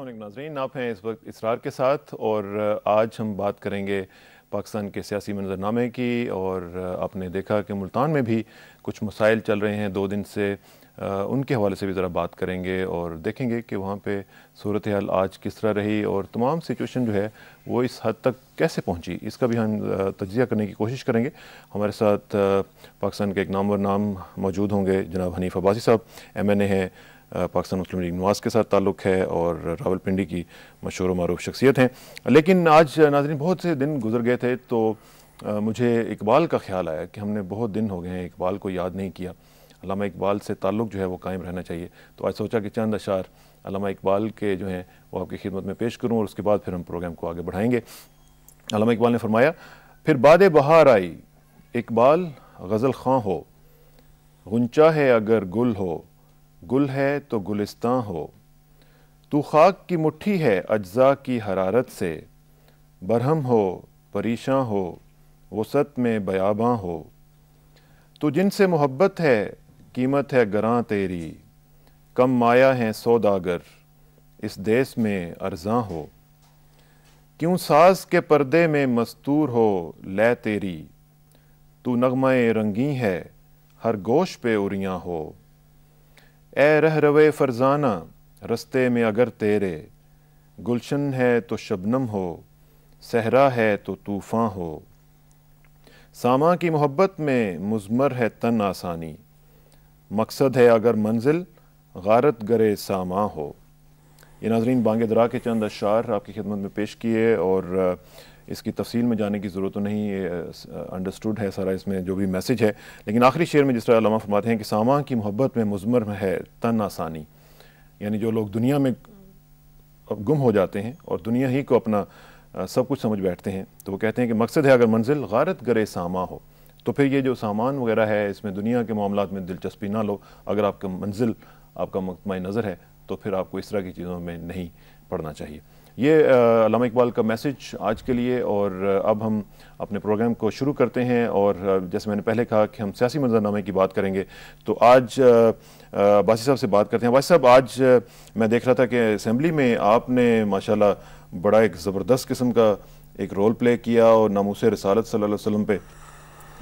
علیکم ناظرین، آپ ہیں اس وقت اسرار کے ساتھ اور آج ہم بات کریں گے پاکستان کے سیاسی منظرنامے کی۔ اور آپ نے دیکھا کہ ملتان میں بھی کچھ مسائل چل رہے ہیں 2 دن سے، ان کے حوالے سے بھی ذرا بات کریں گے اور دیکھیں گے کہ وہاں پہ صورتحال آج کس طرح رہی اور تمام سچویشن جو ہے وہ اس حد تک کیسے پہنچی، اس کا بھی ہم تجزیہ کرنے کی کوشش کریں گے۔ ہمارے ساتھ پاکستان کے ایک نامور نام موجود ہوں گے، جناب حنیف عباسی صاحب، MNA ہیں، پاکستان مسلم لیگ نواز کے ساتھ تعلق ہے اور راولپنڈی کی مشہور و معروف شخصیت ہیں۔ لیکن آج ناظرین بہت سے دن گزر گئے تھے تو مجھے اقبال کا خیال آیا کہ ہم نے بہت دن ہو گئے ہیں اقبال کو یاد نہیں کیا، علامہ اقبال سے تعلق جو ہے وہ قائم رہنا چاہیے۔ تو آج سوچا کہ چند اشعار علامہ اقبال کے جو ہیں وہ آپ کی خدمت میں پیش کروں اور اس کے بعد پھر ہم پروگرام کو آگے بڑھائیں گے۔ علامہ اقبال نے فرمایا، پھر باد بہار آئی اقبال غزل خواں ہو، غنچہ ہے اگر گل ہو، گل ہے تو گلستاں ہو، تو خاک کی مٹھی ہے اجزاء کی حرارت سے، برہم ہو پریشاں ہو وسعت میں بیاباں ہو، تو جن سے محبت ہے قیمت ہے گراں تیری، کم مایہ ہیں سوداگر اس دیس میں ارزاں ہو، کیوں ساز کے پردے میں مستور ہو لے تیری، تو نغمہ رنگیں ہے ہر گوش پہ اریاں ہو، اے رہ روے فرزانہ رستے میں اگر تیرے، گلشن ہے تو شبنم ہو صحرا ہے تو طوفاں ہو، ساما کی محبت میں مضمر ہے تن آسانی، مقصد ہے اگر منزل غارت گرے ساما ہو۔ یہ ناظرین بانگ درا کے چند اشعار آپ کی خدمت میں پیش کیے اور اس کی تفصیل میں جانے کی ضرورت تو نہیں، انڈرسٹوڈ ہے سارا اس میں جو بھی میسج ہے، لیکن آخری شعر میں جس طرح علامہ فرماتے ہیں کہ ساما کی محبت میں مضمر ہے تن آسانی، یعنی جو لوگ دنیا میں گم ہو جاتے ہیں اور دنیا ہی کو اپنا سب کچھ سمجھ بیٹھتے ہیں تو وہ کہتے ہیں کہ مقصد ہے اگر منزل غارت گرے ساما ہو، تو پھر یہ جو سامان وغیرہ ہے اس میں دنیا کے معاملات میں دلچسپی نہ لو، اگر آپ کا منزل آپ کا مقطع نظر ہے تو پھر آپ کو اس طرح کی چیزوں میں نہیں پڑھنا چاہیے۔ یہ علامہ اقبال کا میسج آج کے لیے، اور اب ہم اپنے پروگرام کو شروع کرتے ہیں۔ اور جیسے میں نے پہلے کہا کہ ہم سیاسی منظرنامے کی بات کریں گے، تو آج باسی صاحب سے بات کرتے ہیں۔ باسی صاحب، آج میں دیکھ رہا تھا کہ اسمبلی میں آپ نے ماشاءاللہ بڑا ایک زبردست قسم کا ایک رول پلے کیا اور ناموس رسالت صلی اللہ علیہ وسلم پہ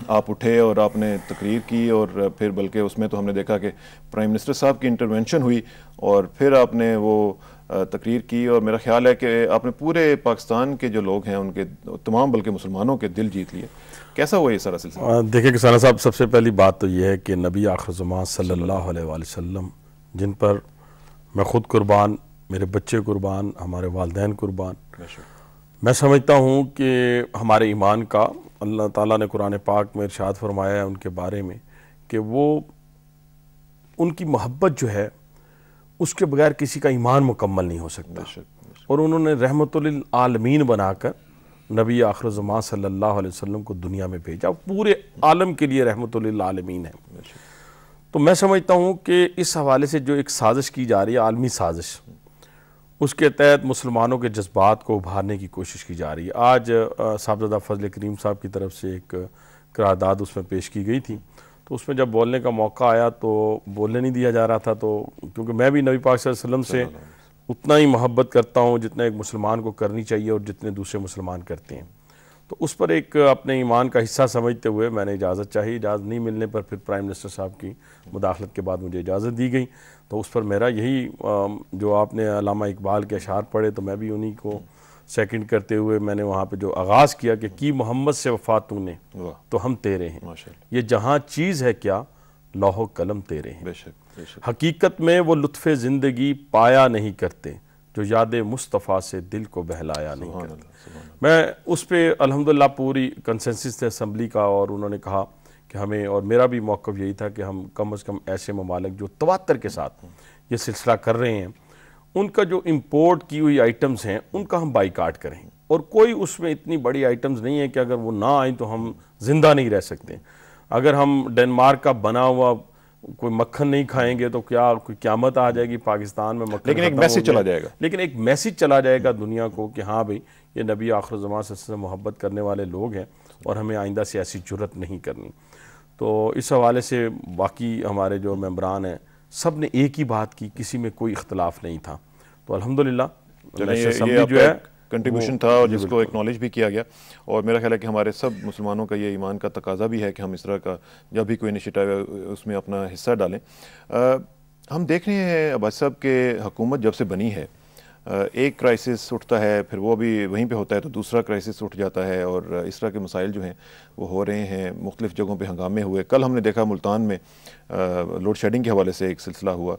آپ اٹھے اور آپ نے تقریر کی، اور پھر بلکہ اس میں تو ہم نے دیکھا کہ پرائم منسٹر صاحب کی انٹرونشن ہوئی اور پھر آپ نے وہ تقریر کی، اور میرا خیال ہے کہ آپ نے پورے پاکستان کے جو لوگ ہیں ان کے تمام بلکہ مسلمانوں کے دل جیت لیے۔ کیسا ہوا یہ سارا سلسلہ؟ دیکھیں کہ سانا صاحب، سب سے پہلی بات تو یہ ہے کہ نبی آخر زمان صلی اللہ علیہ وآلہ وسلم، جن پر میں خود قربان، میرے بچے قربان، ہمارے والدین قربان، میں سمجھتا ہوں کہ ہمارے ایمان کا اللہ تعالیٰ نے قرآن پاک میں ارشاد فرمایا ہے ان کے بارے میں کہ وہ ان کی محبت جو ہے اس کے بغیر کسی کا ایمان مکمل نہیں ہو سکتا، اور انہوں نے رحمت للعالمین بنا کر نبی آخر زمان صلی اللہ علیہ وسلم کو دنیا میں بھیجا، پورے عالم کے لیے رحمت للعالمین ہے۔ تو میں سمجھتا ہوں کہ اس حوالے سے جو ایک سازش کی جا رہی ہے، عالمی سازش، اس کے تحت مسلمانوں کے جذبات کو ابھارنے کی کوشش کی جا رہی ہے۔ آج صاحبزادہ فضل کریم صاحب کی طرف سے ایک قرارداد اس میں پیش کی گئی تھی، تو اس میں جب بولنے کا موقع آیا تو بولنے نہیں دیا جا رہا تھا، تو کیونکہ میں بھی نبی پاک صلی اللہ علیہ وسلم سے اتنا ہی محبت کرتا ہوں جتنا ایک مسلمان کو کرنی چاہیے اور جتنے دوسرے مسلمان کرتے ہیں، تو اس پر ایک اپنے ایمان کا حصہ سمجھتے ہوئے میں نے اجازت چاہی۔ اجازت نہیں ملنے پر پھر پرائم منسٹر صاحب کی مداخلت کے بعد مجھے اجازت دی گئی، تو اس پر میرا یہی جو آپ نے علامہ اقبال کے اشعار پڑھے تو میں بھی انہی کو سیکنڈ کرتے ہوئے میں نے وہاں پہ جو آغاز کیا کہ کی محمد سے وفا تو نے تو ہم تیرے ہیں، یہ جہاں چیز ہے کیا لوح و قلم تیرے ہیں، حقیقت میں وہ لطف زندگی پایا نہیں کرتے جو یاد مصطفیٰ سے دل کو بہلایا نہیں کرتے۔ میں اس پہ الحمدللہ پوری کنسنسس تھے اسمبلی کا، اور انہوں نے کہا کہ ہمیں، اور میرا بھی موقف یہی تھا کہ ہم کم از کم ایسے ممالک جو تواتر کے ساتھ یہ سلسلہ کر رہے ہیں ان کا جو امپورٹ کی ہوئی آئٹمز ہیں ان کا ہم بائیکاٹ کریں، اور کوئی اس میں اتنی بڑی آئٹمز نہیں ہے کہ اگر وہ نہ آئیں تو ہم زندہ نہیں رہ سکتے۔ اگر ہم ڈنمارک کا بنا ہوا کوئی مکھن نہیں کھائیں گے تو کیا کوئی قیامت آ جائے گی پاکستان میں مکھن، لیکن ایک میسج چلا جائے گا، لیکن ایک میسج چلا جائے گا دنیا کو کہ ہاں بھئی یہ نبی آخر زمان سے محبت کرنے والے لوگ ہیں اور ہمیں آئندہ سیاسی جرات نہیں کرنی۔ تو اس حوالے سے باقی ہمارے جو ممبران ہیں سب نے ایک ہی بات کی، کسی میں کوئی اختلاف نہیں تھا۔ تو الحمدللہ نشر اسمبلی جو ہے کنٹریبیوشن تھا اور جس کو ایکنالج بھی کیا گیا، اور میرا خیال ہے کہ ہمارے سب مسلمانوں کا یہ ایمان کا تقاضا بھی ہے کہ ہم اس طرح کا جب بھی کوئی انیشیٹو ہے اس میں اپنا حصہ ڈالیں۔ ہم دیکھ رہے ہیں عباس صاحب کہ حکومت جب سے بنی ہے ایک کرائسس اٹھتا ہے، پھر وہ بھی وہیں پہ ہوتا ہے تو دوسرا کرائسس اٹھ جاتا ہے، اور اس طرح کے مسائل جو ہیں وہ ہو رہے ہیں، مختلف جگہوں پہ ہنگامے ہوئے۔ کل ہم نے دیکھا ملتان میں لوڈ شیڈنگ کے حوالے سے ایک سلسلہ ہوا،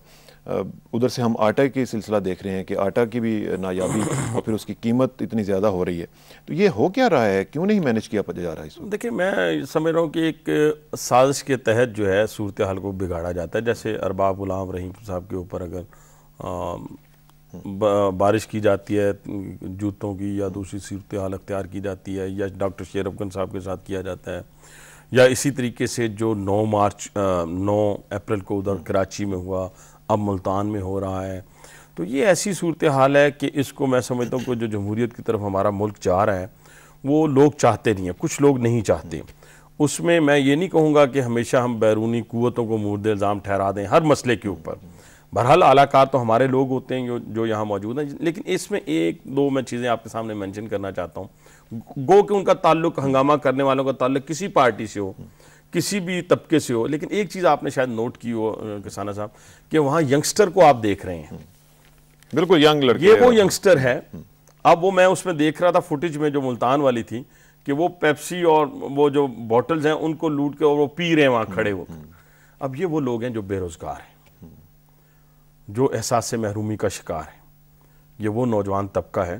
ادھر سے ہم آٹا کی سلسلہ دیکھ رہے ہیں کہ آٹا کی بھی نایابی اور پھر اس کی قیمت اتنی زیادہ ہو رہی ہے، تو یہ ہو کیا رہا ہے، کیوں نہیں مینیج کیا جا رہا ہے اس وقت؟ دیکھیں میں سمجھ رہا ہوں کہ ایک سازش کے تحت جو ہے صورتحال کو بگاڑا جاتا ہے۔ جیسے ارباب غلام رحیم صاحب کے اوپر اگر بارش کی جاتی ہے جوتوں کی یا دوسری صورتحال اختیار کی جاتی ہے، یا ڈاکٹر شیر افغان صاحب کے ساتھ کیا جاتا ہے، یا اسی طریقے سے جو 9 اپریل کو ادھر کراچی میں ہوا، اب ملتان میں ہو رہا ہے، تو یہ ایسی صورتحال ہے کہ اس کو میں سمجھتا ہوں کہ جو جمہوریت کی طرف ہمارا ملک جا رہا ہے وہ لوگ چاہتے نہیں ہیں، کچھ لوگ نہیں چاہتے۔ اس میں یہ نہیں کہوں گا کہ ہمیشہ ہم بیرونی قوتوں کو مورد الزام ٹھہرا دیں ہر مسئلے کے اوپر، بہرحال اعلیٰ کار تو ہمارے لوگ ہوتے ہیں جو یہاں موجود ہیں، لیکن اس میں ایک دو میں چیزیں آپ کے سامنے مینشن کرنا چاہتا ہوں۔ گو کہ ان کا تعلق ہنگامہ کرنے والوں کا تعلق کسی پارٹی سے ہو، کسی بھی طبقے سے ہو، لیکن ایک چیز آپ نے شاید نوٹ کی ہو کسانہ صاحب کہ وہاں ینگسٹر کو آپ دیکھ رہے ہیں، بالکل ینگ لڑکے، یہ وہ ینگسٹر ہے۔ اب وہ میں اس میں دیکھ رہا تھا فوٹیج میں جو ملتان والی تھی کہ وہ پیپسی اور وہ جو بوٹلز ہیں ان کو لوٹ کے اور وہ پی رہے ہیں وہاں کھڑے ہو کر۔ اب یہ وہ لوگ ہیں جو بے روزگار ہیں، جو احساس سے محرومی کا شکار ہے، یہ وہ نوجوان طبقہ ہے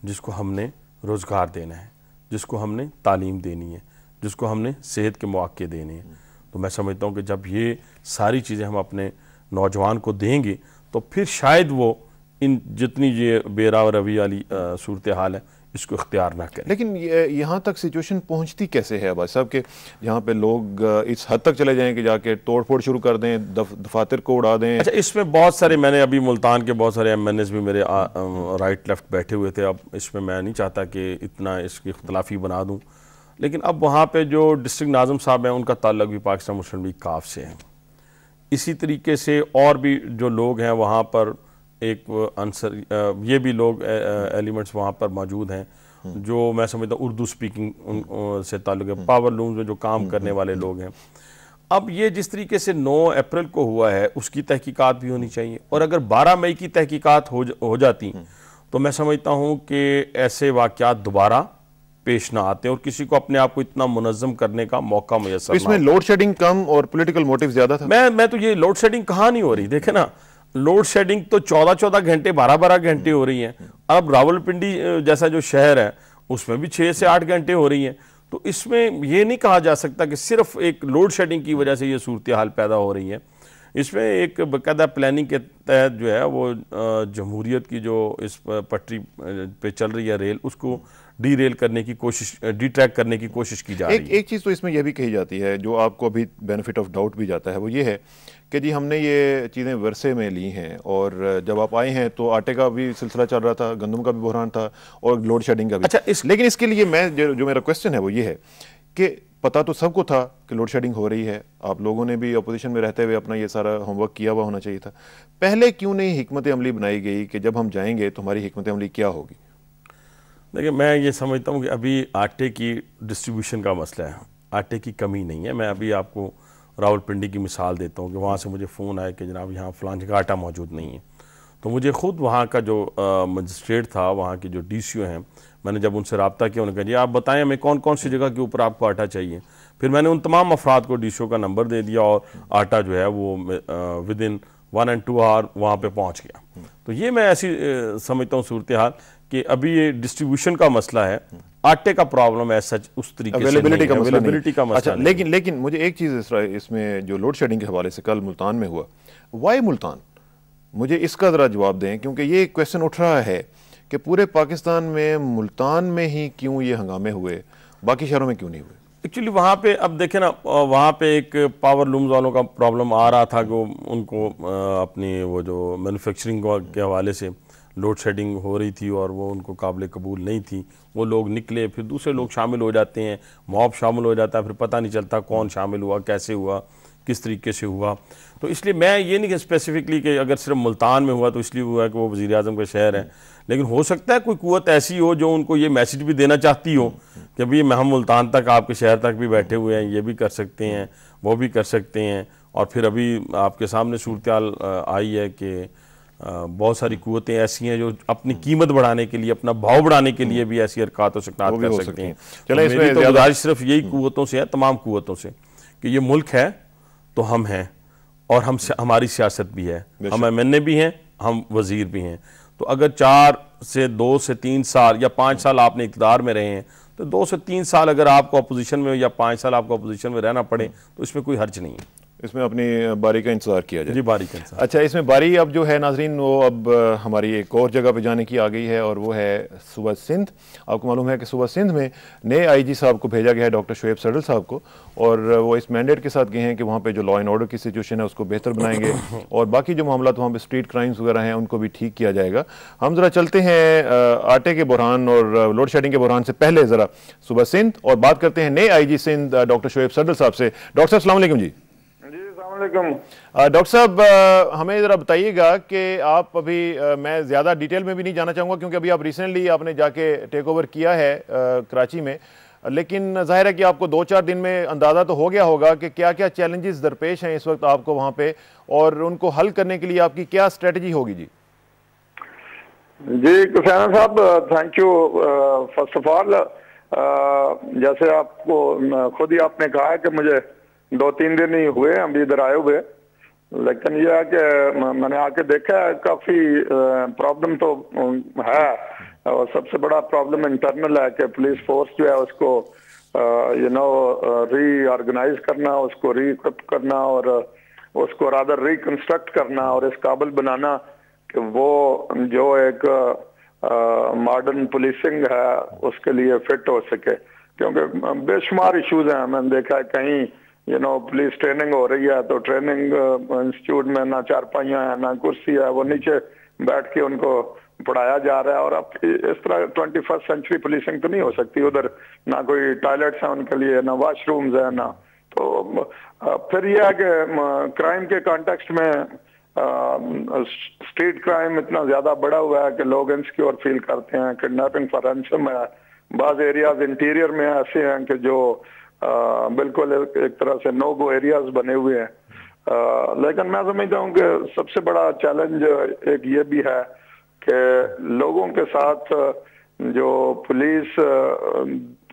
جس کو ہم نے روزگار دینا ہے، جس کو ہم نے تعلیم دینی ہے، جس کو ہم نے صحت کے مواقع دینے ہیں۔ تو میں سمجھتا ہوں کہ جب یہ ساری چیزیں ہم اپنے نوجوان کو دیں گے تو پھر شاید وہ ان جتنی یہ بے راہ روی والی صورتحال ہے اس کو اختیار نہ کریں۔ لیکن یہاں تک سچویشن پہنچتی کیسے ہے عباس صاحب کہ جہاں پہ لوگ اس حد تک چلے جائیں کہ جا کے توڑ پھوڑ شروع کر دیں، دفاتر کو اڑا دیں؟ اچھا، اس میں بہت سارے میں نے ابھی ملتان کے بہت سارے ایم این ایز بھی میرے رائٹ لیفٹ بیٹھے ہوئے تھے، اب اس میں نہیں چاہتا کہ اتنا اس کی اختلافی بنا دوں، لیکن اب وہاں پہ جو ڈسٹرکٹ ناظم صاحب ہیں ان کا تعلق بھی پاکستان مسلم لیگ کاف سے ہے۔ اسی طریقے سے اور بھی جو لوگ ہیں وہاں پر ایک عنصر یہ بھی لوگ ایلیمنٹس وہاں پر موجود ہیں جو میں سمجھتا ہوں اردو سپیکنگ سے تعلق ہے، پاور لومز میں جو کام کرنے والے لوگ ہیں۔ اب یہ جس طریقے سے 9 اپریل کو ہوا ہے اس کی تحقیقات بھی ہونی چاہیے، اور اگر 12 مئی کی تحقیقات ہو جاتی تو میں سمجھتا ہوں کہ ایسے واقعات دوبارہ پیش نہ آتے اور کسی کو اپنے آپ کو اتنا منظم کرنے کا موقع میسر نہ اس میں لوڈ شیڈنگ کم اور پولیٹیکل موٹیو زیادہ تھا۔ میں تو یہ لوڈ شیڈنگ کہاں نہیں ہو رہی، دیکھیں نا، لوڈ شیڈنگ تو 14 گھنٹے 12 گھنٹے ہو رہی ہیں، اب راولپنڈی جیسا جو شہر ہے اس میں بھی 6 سے 8 گھنٹے ہو رہی ہیں، تو اس میں یہ نہیں کہا جا سکتا کہ صرف ایک لوڈ شیڈنگ کی وجہ سے یہ صورتحال پیدا ہو رہی ہے۔ اس میں ایک باقاعدہ پلاننگ کے تحت جو ہے وہ جمہوریت کی جو اس پٹری پہ چل رہی ہے ریل، اس کو ڈی ریل کرنے کی کوشش، ڈی ٹریک کرنے کی کوشش کی جا رہی ہے۔ ایک چیز تو اس میں یہ بھی کہی جاتی ہے جو آپ کو ابھی بینیفٹ آف ڈاؤٹ بھی جاتا ہے، وہ یہ ہے کہ جی ہم نے یہ چیزیں ورثے میں لی ہیں، اور جب آپ آئے ہیں تو آٹے کا بھی سلسلہ چل رہا تھا، گندم کا بھی بحران تھا، اور لوڈ شیڈنگ کا بھی۔ اچھا، لیکن اس کے لیے میں جو میرا کویسچن ہے وہ یہ ہے کہ پتہ تو سب کو تھا کہ لوڈ شیڈنگ ہو رہی ہے، آپ لوگوں نے بھی اپوزیشن میں رہتے ہوئے اپنا یہ سارا ہوم ورک کیا ہوا ہونا چاہیے تھا، پہلے کیوں نہیں حکمت عملی بنائی گئی کہ جب ہم جائیں گے تو ہماری حکمت عملی کیا ہوگی؟ دیکھیں، میں یہ سمجھتا ہوں کہ ابھی آٹے کی ڈسٹریبیوشن کا مسئلہ ہے، آٹے کی کمی نہیں ہے۔ میں ابھی آپ کو راولپنڈی کی مثال دیتا ہوں کہ وہاں سے مجھے فون آیا کہ جناب یہاں فلاں جگہ آٹا موجود نہیں ہے، تو مجھے خود وہاں کا جو مجسٹریٹ تھا، وہاں کی جو ڈی سی او ہیں، میں نے جب ان سے رابطہ کیا، انہوں نے کہا جی آپ بتائیں ہمیں کون کون سی جگہ کے اوپر آپ کو آٹا چاہیے۔ پھر میں نے ان تمام افراد کو ڈی سی او کا نمبر دے دیا اور آٹا جو ہے وہ ودن 1 and 2 hour وہاں پہ پہنچ گیا۔ تو یہ میں ایسی سمجھتا ہوں صورتحال کہ ابھی یہ ڈسٹریبیوشن کا مسئلہ ہے، آٹے کا پرابلم ہے سچ اس طریقے سے اویلیبلٹی کا مسئلہ نہیں۔ اچھا، لیکن مجھے ایک چیز اس میں جو لوڈ شیڈنگ کے حوالے سے کل ملتان میں ہوا، وائی ملتان؟ مجھے اس کا ذرا جواب دیں، کیونکہ یہ کویسچن اٹھ رہا ہے کہ پورے پاکستان میں ملتان میں ہی کیوں یہ ہنگامے ہوئے، باقی شہروں میں کیوں نہیں ہوئے؟ ایکچولی وہاں پہ اب دیکھیں نا، وہاں پہ ایک پاور لومز والوں کا پرابلم آ رہا تھا کہ ان کو اپنی وہ جو مینوفیکچرنگ کے حوالے سے لوڈ شیڈنگ ہو رہی تھی اور وہ ان کو قابل قبول نہیں تھی، وہ لوگ نکلے، پھر دوسرے لوگ شامل ہو جاتے ہیں، موب شامل ہو جاتا ہے، پھر پتہ نہیں چلتا کون شامل ہوا، کیسے ہوا، کس طریقے سے ہوا. تو اس لیے میں یہ نہیں کہ اسپیسیفکلی کہ اگر صرف ملتان میں ہوا تو اس لیے ہوا کہ وہ وزیر اعظم کا شہر ہے, لیکن ہو سکتا ہے کوئی قوت ایسی ہو جو ان کو یہ میسج بھی دینا چاہتی ہو کہ ابھی ہم ملتان تک, آپ کے شہر تک بھی بیٹھے ہوئے ہیں, یہ بھی کر سکتے ہیں, وہ بھی کر سکتے ہیں. اور پھر ابھی آپ کے سامنے صورتحال آئی ہے کہ بہت ساری قوتیں ایسی ہیں جو اپنی قیمت بڑھانے کے لیے, اپنا بھاؤ بڑھانے کے لیے بھی ایسی حرکات و سکنات کر سکتی ہیں. میری تو گزارش صرف یہی قوتوں سے ہے, تمام قوتوں سے, کہ یہ ملک ہے تو ہم ہیں, اور ہماری سیاست بھی ہے, ہم ایم این اے بھی ہیں, ہم وزیر بھی ہیں. تو اگر 4 سے 2 سے 3 سال یا 5 سال آپ نے اقتدار میں رہے ہیں, تو 2 سے 3 سال اگر آپ کو اپوزیشن میں یا 5 سال آپ کو اپوزیشن میں رہنا پڑے تو اس میں کوئی حرج نہیں ہے. اس میں اپنی باری کا انتظار کیا جائے. جی, باری کا انتظار. اچھا, اس میں باری اب جو ہے ناظرین وہ اب ہماری ایک اور جگہ پہ جانے کی آ گئی ہے, اور وہ ہے صوبہ سندھ. آپ کو معلوم ہے کہ صوبہ سندھ میں نئے آئی جی صاحب کو بھیجا گیا ہے, ڈاکٹر شعیب سڈل صاحب کو, اور وہ اس مینڈیٹ کے ساتھ گئے ہیں کہ وہاں پہ جو لا اینڈ آرڈر کی سچویشن ہے اس کو بہتر بنائیں گے, اور باقی جو معاملات وہاں پہ اسٹریٹ کرائمز وغیرہ ہیں ان کو بھی ٹھیک کیا جائے گا. ہم ذرا چلتے ہیں آٹے کے بحران اور لوڈ شیڈنگ کے بحران سے پہلے ذرا صوبہ سندھ, اور بات کرتے ہیں نئے آئی جی سندھ ڈاکٹر شعیب سڈل صاحب سے. ڈاکٹر صاحب السلام علیکم. جی ڈاکٹر صاحب, ہمیں ذرا بتائیے گا کہ آپ ابھی, میں زیادہ ڈیٹیل میں بھی نہیں جانا چاہوں گا کیونکہ ابھی آپ ریسنٹلی آپ نے جا کے ٹیک اوور کیا ہے کراچی میں, لیکن ظاہر ہے کہ آپ کو 2-4 دن میں اندازہ تو ہو گیا ہوگا کہ کیا کیا چیلنجز درپیش ہیں اس وقت آپ کو وہاں پہ, اور ان کو حل کرنے کے لیے آپ کی کیا اسٹریٹجی ہوگی. جی کسانہ صاحب, thank you. First of all, جیسے آپ کو خود ہی آپ نے کہا ہے کہ مجھے 2-3 دن ہی ہوئے ابھی ادھر آئے ہوئے, لیکن یہ ہے کہ میں نے آ کے دیکھا ہے کافی پرابلم تو ہے, اور سب سے بڑا پرابلم انٹرنل ہے کہ پولیس فورس جو ہے اس کو ری آرگنائز کرنا, اس کو ری اکوپ کرنا, اور اس کو رادر ری کنسٹرکٹ کرنا, اور اس قابل بنانا کہ وہ جو ایک ماڈرن پولیسنگ ہے اس کے لیے فٹ ہو سکے. کیونکہ بے شمار ایشوز ہیں, میں نے دیکھا ہے کہیں پولیس ٹریننگ ہو رہی ہے تو ٹریننگ انسٹیٹیوٹ میں نہ چارپائیاں ہیں نہ کرسی ہے, وہ نیچے بیٹھ کے ان کو پڑھایا جا رہا ہے. اور اب اس طرح 21st سینچری پولیسنگ تو نہیں ہو سکتی, ادھر نہ کوئی ٹوائلٹس ہیں ان کے لیے, نہ واش رومز ہیں, نہ. تو پھر یہ ہے کہ کرائم کے کانٹیکسٹ میں اسٹریٹ کرائم اتنا زیادہ بڑا ہوا ہے کہ لوگ انسیکیور فیل کرتے ہیں. کڈنیپنگ فار رینسم ہے, بعض ایریاز انٹیریئر میں ایسے ہیں کہ جو بالکل ایک طرح سے نو گو ایریاز بنے ہوئے ہیں. لیکن میں سمجھتا ہوں کہ سب سے بڑا چیلنج ایک یہ بھی ہے کہ لوگوں کے ساتھ جو پولیس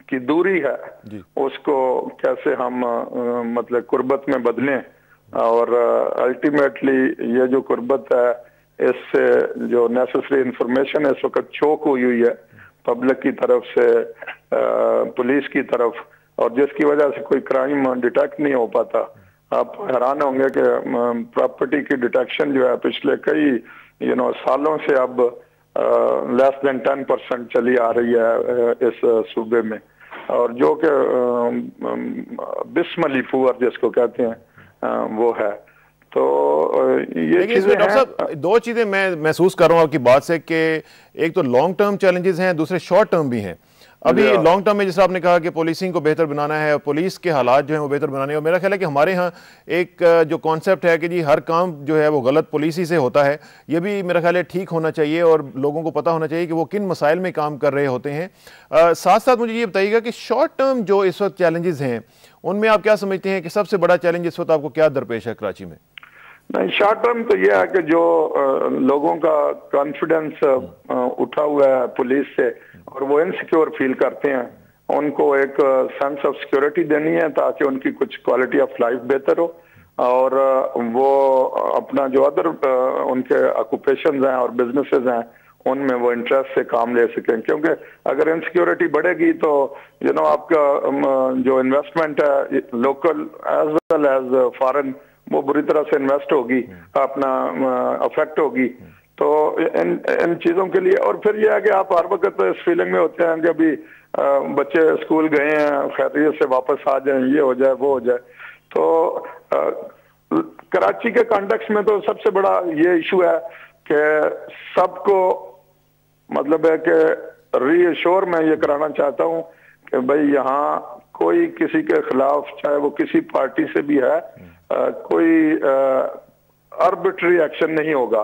کی دوری ہے اس کو کیسے ہم مطلب قربت میں بدلیں, اور الٹیمیٹلی یہ جو قربت ہے اس سے جو نیسسری انفارمیشن اس وقت چوک ہوئی ہے پبلک کی طرف سے پولیس کی طرف, اور جس کی وجہ سے کوئی کرائم ڈیٹیکٹ نہیں ہو پاتا. آپ حیران ہوں گے کہ پراپرٹی کی ڈیٹیکشن جو ہے پچھلے کئی سالوں سے اب لیس دین 10% چلی آ رہی ہے اس صوبے میں, اور جو کہ بسملی پور جس کو کہتے ہیں وہ ہے. تو یہ چیزیں ڈاکٹر صاحب 2 چیزیں میں محسوس کر رہا ہوں آپ کی بات سے, کہ ایک تو لانگ ٹرم چیلنجز ہیں, دوسرے شارٹ ٹرم بھی ہیں. ابھی لانگ ٹرم میں جیسے آپ نے کہا کہ پولیسنگ کو بہتر بنانا ہے, پولیس کے حالات جو ہیں وہ بہتر بنانے ہیں, اور میرا خیال ہے کہ ہمارے ہاں ایک جو کانسیپٹ ہے کہ جی ہر کام جو ہے وہ غلط پولیسی سے ہوتا ہے, یہ بھی میرا خیال ہے ٹھیک ہونا چاہیے, اور لوگوں کو پتہ ہونا چاہیے کہ وہ کن مسائل میں کام کر رہے ہوتے ہیں. ساتھ ساتھ مجھے یہ بتائیے گا کہ شارٹ ٹرم جو اس وقت چیلنجز ہیں ان میں آپ کیا سمجھتے ہیں کہ سب سے بڑا چیلنج اس وقت آپ کو کیا درپیش ہے کراچی میں؟ نہیں, شارٹ ٹرم تو یہ ہے کہ جو لوگوں کا کانفیڈنس اٹھا ہوا ہے پولیس سے اور وہ انسیکیور فیل کرتے ہیں, ان کو ایک سینس آف سیکورٹی دینی ہے تاکہ ان کی کچھ کوالٹی آف لائف بہتر ہو, اور وہ اپنا جو ادر ان کے آکوپیشنز ہیں اور بزنسز ہیں ان میں وہ انٹرسٹ سے کام لے سکیں. کیونکہ اگر انسیکیورٹی بڑھے گی تو آپ کا جو انویسٹمنٹ ہے local as well as foreign وہ بری طرح سے انویسٹ ہوگی, اپنا افیکٹ ہوگی. تو ان چیزوں کے لیے, اور پھر یہ ہے کہ آپ ہر وقت اس فیلنگ میں ہوتے ہیں کہ ابھی بچے اسکول گئے ہیں خیریت سے واپس آ جائیں, یہ ہو جائے وہ ہو جائے. تو کراچی کے کانٹیکس میں تو سب سے بڑا یہ ایشو ہے کہ سب کو مطلب ہے کہ ری ایشور میں یہ کرانا چاہتا ہوں کہ بھئی یہاں کوئی کسی کے خلاف, چاہے وہ کسی پارٹی سے بھی ہے, کوئی آربیٹری ایکشن نہیں ہوگا.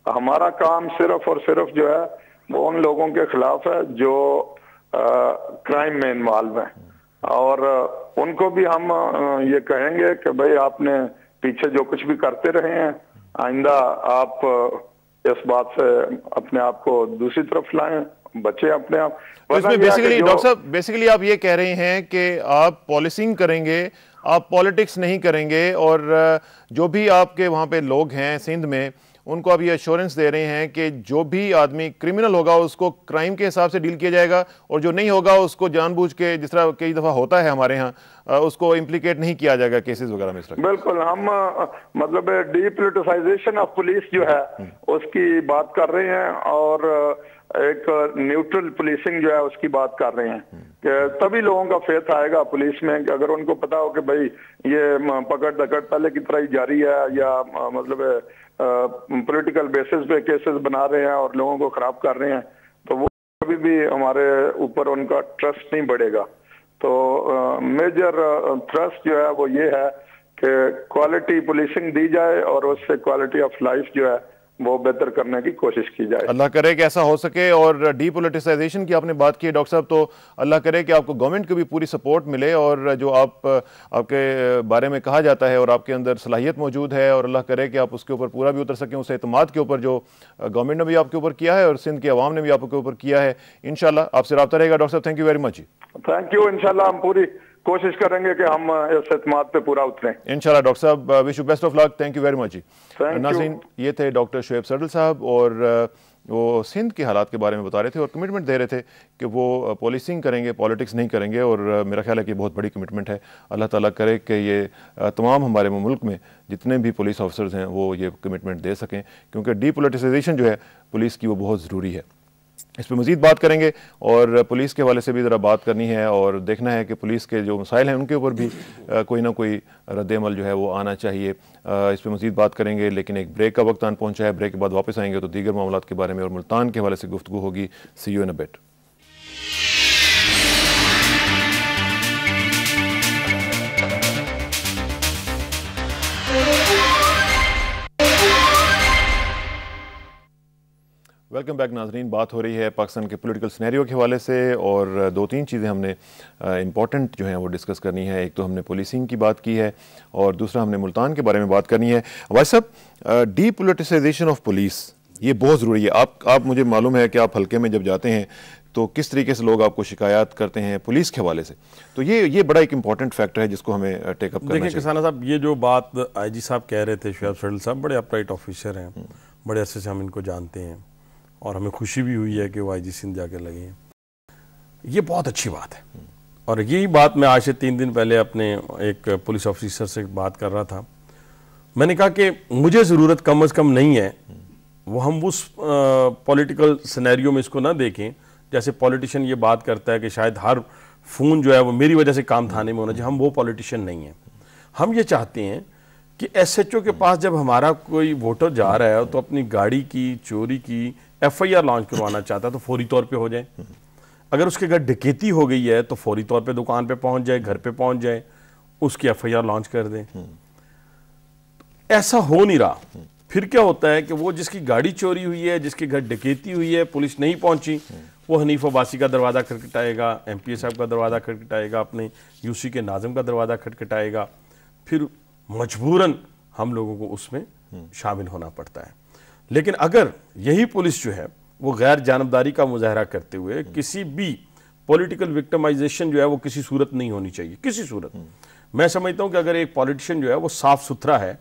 ہمارا کام صرف اور صرف جو ہے وہ ان لوگوں کے خلاف ہے جو کرائم میں انوالو ہیں, اور ان کو بھی ہم یہ کہیں گے کہ بھئی آپ نے پیچھے جو کچھ بھی کرتے رہے ہیں, آئندہ آپ اس بات سے اپنے آپ کو دوسری طرف لائیں, بچے اپنے آپ. اس میں بیسیکلی ڈاکٹر صاحب بیسیکلی آپ یہ کہہ رہے ہیں کہ آپ پالیسنگ کریں گے, آپ پالیٹکس نہیں کریں گے, اور جو بھی آپ کے وہاں پہ لوگ ہیں سندھ میں ان کو آپ یہ ایشورنس دے رہے ہیں کہ جو بھی آدمی کرمنل ہوگا اس کو کرائم کے حساب سے ڈیل کیا جائے گا, اور جو نہیں ہوگا اس کو جان بوجھ کے, جس طرح کئی دفعہ ہوتا ہے ہمارے ہاں, اس کو امپلیکیٹ نہیں کیا جائے گا کیسز وغیرہ میں. اس طرح بالکل ہم مطلب ڈی پولیٹیسائزیشن آف پولیس جو ہے اس کی بات کر رہے ہیں, اور ایک نیوٹرل پولیسنگ جو ہے اس کی بات کر رہے ہیں کہ تبھی لوگوں کا فیتھ آئے گا پولیس میں, کہ اگر ان کو پتا ہو کہ بھئی یہ پکڑ دکڑ پہلے کی طرح ہی جاری ہے, یا مطلب پولیٹیکل بیسس پہ کیسز بنا رہے ہیں اور لوگوں کو خراب کر رہے ہیں, تو وہ کبھی بھی ہمارے اوپر ان کا ٹرسٹ نہیں بڑھے گا. تو میجر تھرسٹ جو ہے وہ یہ ہے کہ کوالٹی پولیسنگ دی جائے اور اس سے کوالٹی آف لائف جو ہے وہ بہتر کرنے کی کوشش کی جائے. اللہ کرے کہ ایسا ہو سکے. اور ڈی پولیٹیسائزیشن کی آپ نے بات کی ڈاکٹر صاحب, تو اللہ کرے کہ آپ کو گورنمنٹ کی بھی پوری سپورٹ ملے, اور جو آپ کے بارے میں کہا جاتا ہے اور آپ کے اندر صلاحیت موجود ہے, اور اللہ کرے کہ آپ اس کے اوپر پورا بھی اتر سکیں, اس اعتماد کے اوپر جو گورنمنٹ نے بھی آپ کے اوپر کیا ہے اور سندھ کی عوام نے بھی آپ کے اوپر کیا ہے. انشاءاللہ آپ سے رابطہ رہے گا. ڈاکٹر صاحب thank you very much. Thank you. انشاءاللہ ہم پوری کوشش کریں گے کہ ہم اس اعتماد پہ پورا اتریں انشاءاللہ. ڈاکٹر صاحب wish you best of luck. Thank you very much. ناظرین, یہ تھے ڈاکٹر شعیب سردل صاحب, اور وہ سندھ کے حالات کے بارے میں بتا رہے تھے اور کمٹمنٹ دے رہے تھے کہ وہ پولیسنگ کریں گے, پالیٹکس نہیں کریں گے, اور میرا خیال ہے کہ بہت بڑی کمٹمنٹ ہے. اللہ تعالیٰ کرے کہ یہ تمام ہمارے ملک میں جتنے بھی پولیس آفیسرز ہیں وہ یہ کمٹمنٹ دے سکیں, کیونکہ ڈی پولیٹیسائزیشن جو ہے پولیس کی وہ بہت ضروری ہے. اس پہ مزید بات کریں گے, اور پولیس کے حوالے سے بھی ذرا بات کرنی ہے, اور دیکھنا ہے کہ پولیس کے جو مسائل ہیں ان کے اوپر بھی کوئی نہ کوئی رد عمل جو ہے وہ آنا چاہیے. اس پہ مزید بات کریں گے, لیکن ایک بریک کا وقت آن پہنچا ہے. بریک کے بعد واپس آئیں گے تو دیگر معاملات کے بارے میں اور ملتان کے حوالے سے گفتگو ہوگی. See you in a bit. Welcome back ناظرین. بات ہو رہی ہے پاکستان کے پولیٹیکل سینیریو کے حوالے سے, اور دو تین چیزیں ہم نے امپورٹنٹ جو ہیں وہ ڈسکس کرنی ہے. ایک تو ہم نے پولیسنگ کی بات کی ہے, اور دوسرا ہم نے ملتان کے بارے میں بات کرنی ہے. بھائی صاحب, ڈی پولیٹیسائزیشن آف پولیس یہ بہت ضروری ہے. آپ مجھے معلوم ہے کہ آپ حلقے میں جب جاتے ہیں تو کس طریقے سے لوگ آپ کو شکایات کرتے ہیں پولیس کے حوالے سے, تو یہ بڑا ایک امپورٹنٹ فیکٹر ہے جس کو ہمیں ٹیک اپ کرنا چاہیے. دیکھیں کسانہ صاحب, یہ جو بات آئی جی صاحب کہہ رہے تھے, شعیب سردل صاحب بڑے اپرائٹ آفیسر ہیں, بڑے عرصے سے ہم ان کو جانتے ہیں, اور ہمیں خوشی بھی ہوئی ہے کہ وہ آئی جی سندھ جا کے لگے ہیں. یہ بہت اچھی بات ہے, اور یہی بات میں آج سے 3 دن پہلے اپنے ایک پولیس آفیسر سے بات کر رہا تھا. میں نے کہا کہ مجھے ضرورت کم از کم نہیں ہے وہ ہم اس پولیٹیکل سینیریو میں اس کو نہ دیکھیں جیسے پولیٹیشین یہ بات کرتا ہے کہ شاید ہر فون جو ہے وہ میری وجہ سے کام تھانے میں ہونا چاہیے. ہم وہ پولیٹیشین نہیں ہیں. ہم یہ چاہتے ہیں کہ ایس ایچ او کے پاس جب ہمارا کوئی ووٹر جا رہا ہے تو اپنی گاڑی کی چوری کی ایف آئی آر لانچ کروانا چاہتا ہے تو فوری طور پہ ہو جائے. اگر اس کے گھر ڈکیتی ہو گئی ہے تو فوری طور پہ دکان پہ پہنچ جائے, گھر پہ پہنچ جائے, اس کی ایف آئی آر لانچ کر دیں. ایسا ہو نہیں رہا. پھر کیا ہوتا ہے کہ وہ جس کی گاڑی چوری ہوئی ہے, جس کے گھر ڈکیتی ہوئی ہے, پولیس نہیں پہنچی, وہ حنیف عباسی کا دروازہ کھٹکھٹائے گا, ایم پی اے صاحب کا دروازہ کھٹکھٹائے گا, اپنے یو سی کے ناظم کا دروازہ کھٹکھٹائے گا. پھر مجبوراً ہم لوگوں کو اس میں شامل ہونا پڑتا ہے. لیکن اگر یہی پولیس جو ہے وہ غیر جانبداری کا مظاہرہ کرتے ہوئے کسی بھی پولیٹیکل وکٹمائزیشن جو ہے وہ کسی صورت نہیں ہونی چاہیے, کسی صورت. میں سمجھتا ہوں کہ اگر ایک پولیٹیشین جو ہے وہ صاف ستھرا ہے,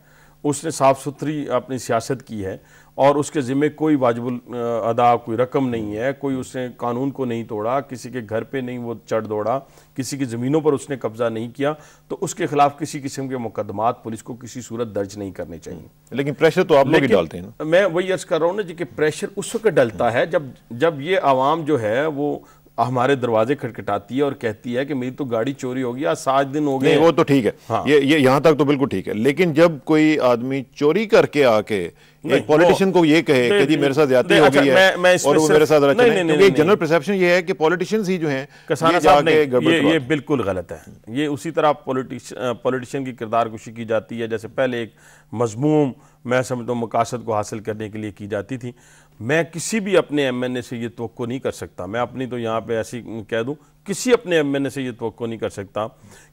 اس نے صاف ستھری اپنی سیاست کی ہے, اور اس کے ذمہ کوئی واجب الادا کوئی رقم نہیں ہے, کوئی اس نے قانون کو نہیں توڑا, کسی کے گھر پہ نہیں وہ چڑھ دوڑا, کسی کی زمینوں پر اس نے قبضہ نہیں کیا, تو اس کے خلاف کسی قسم کے مقدمات پولیس کو کسی صورت درج نہیں کرنے چاہیے. لیکن پریشر تو آپ لوگ ہی ڈالتے ہیں. میں وہی عرض کر رہا ہوں نا جی کہ پریشر اس وقت ڈلتا ہے جب یہ عوام جو ہے وہ ہمارے دروازے کھٹکھٹاتی ہے اور کہتی ہے کہ میری تو گاڑی چوری ہو گئی، آج 7 دن ہو گئے. وہ تو ٹھیک ہے، یہ یہاں تک تو بالکل ٹھیک ہے، لیکن جب کوئی آدمی چوری کر کے آ کے ایک پولیٹیشین کو یہ کہے کہ جی میرے ساتھ زیادتی ہو گئی ہے اور وہ میرے ساتھ رچنے، کیونکہ ایک جنرل پرسیپشن یہ ہے کہ پولیٹیشینز ہی جو ہیں کسانہ صاحب یہ بالکل غلط ہے. یہ اسی طرح پولیٹیشین کی کردار کشی کی جاتی ہے جیسے پہلے ایک مضموم میں سمجھتا ہوں مقاصد کو حاصل کرنے کے لیے کی جاتی تھی. میں کسی بھی اپنے ایم این اے سے یہ توقع نہیں کر سکتا، میں اپنی تو یہاں پہ ایسی کہہ دوں، کسی اپنے ایم این اے سے یہ توقع نہیں کر سکتا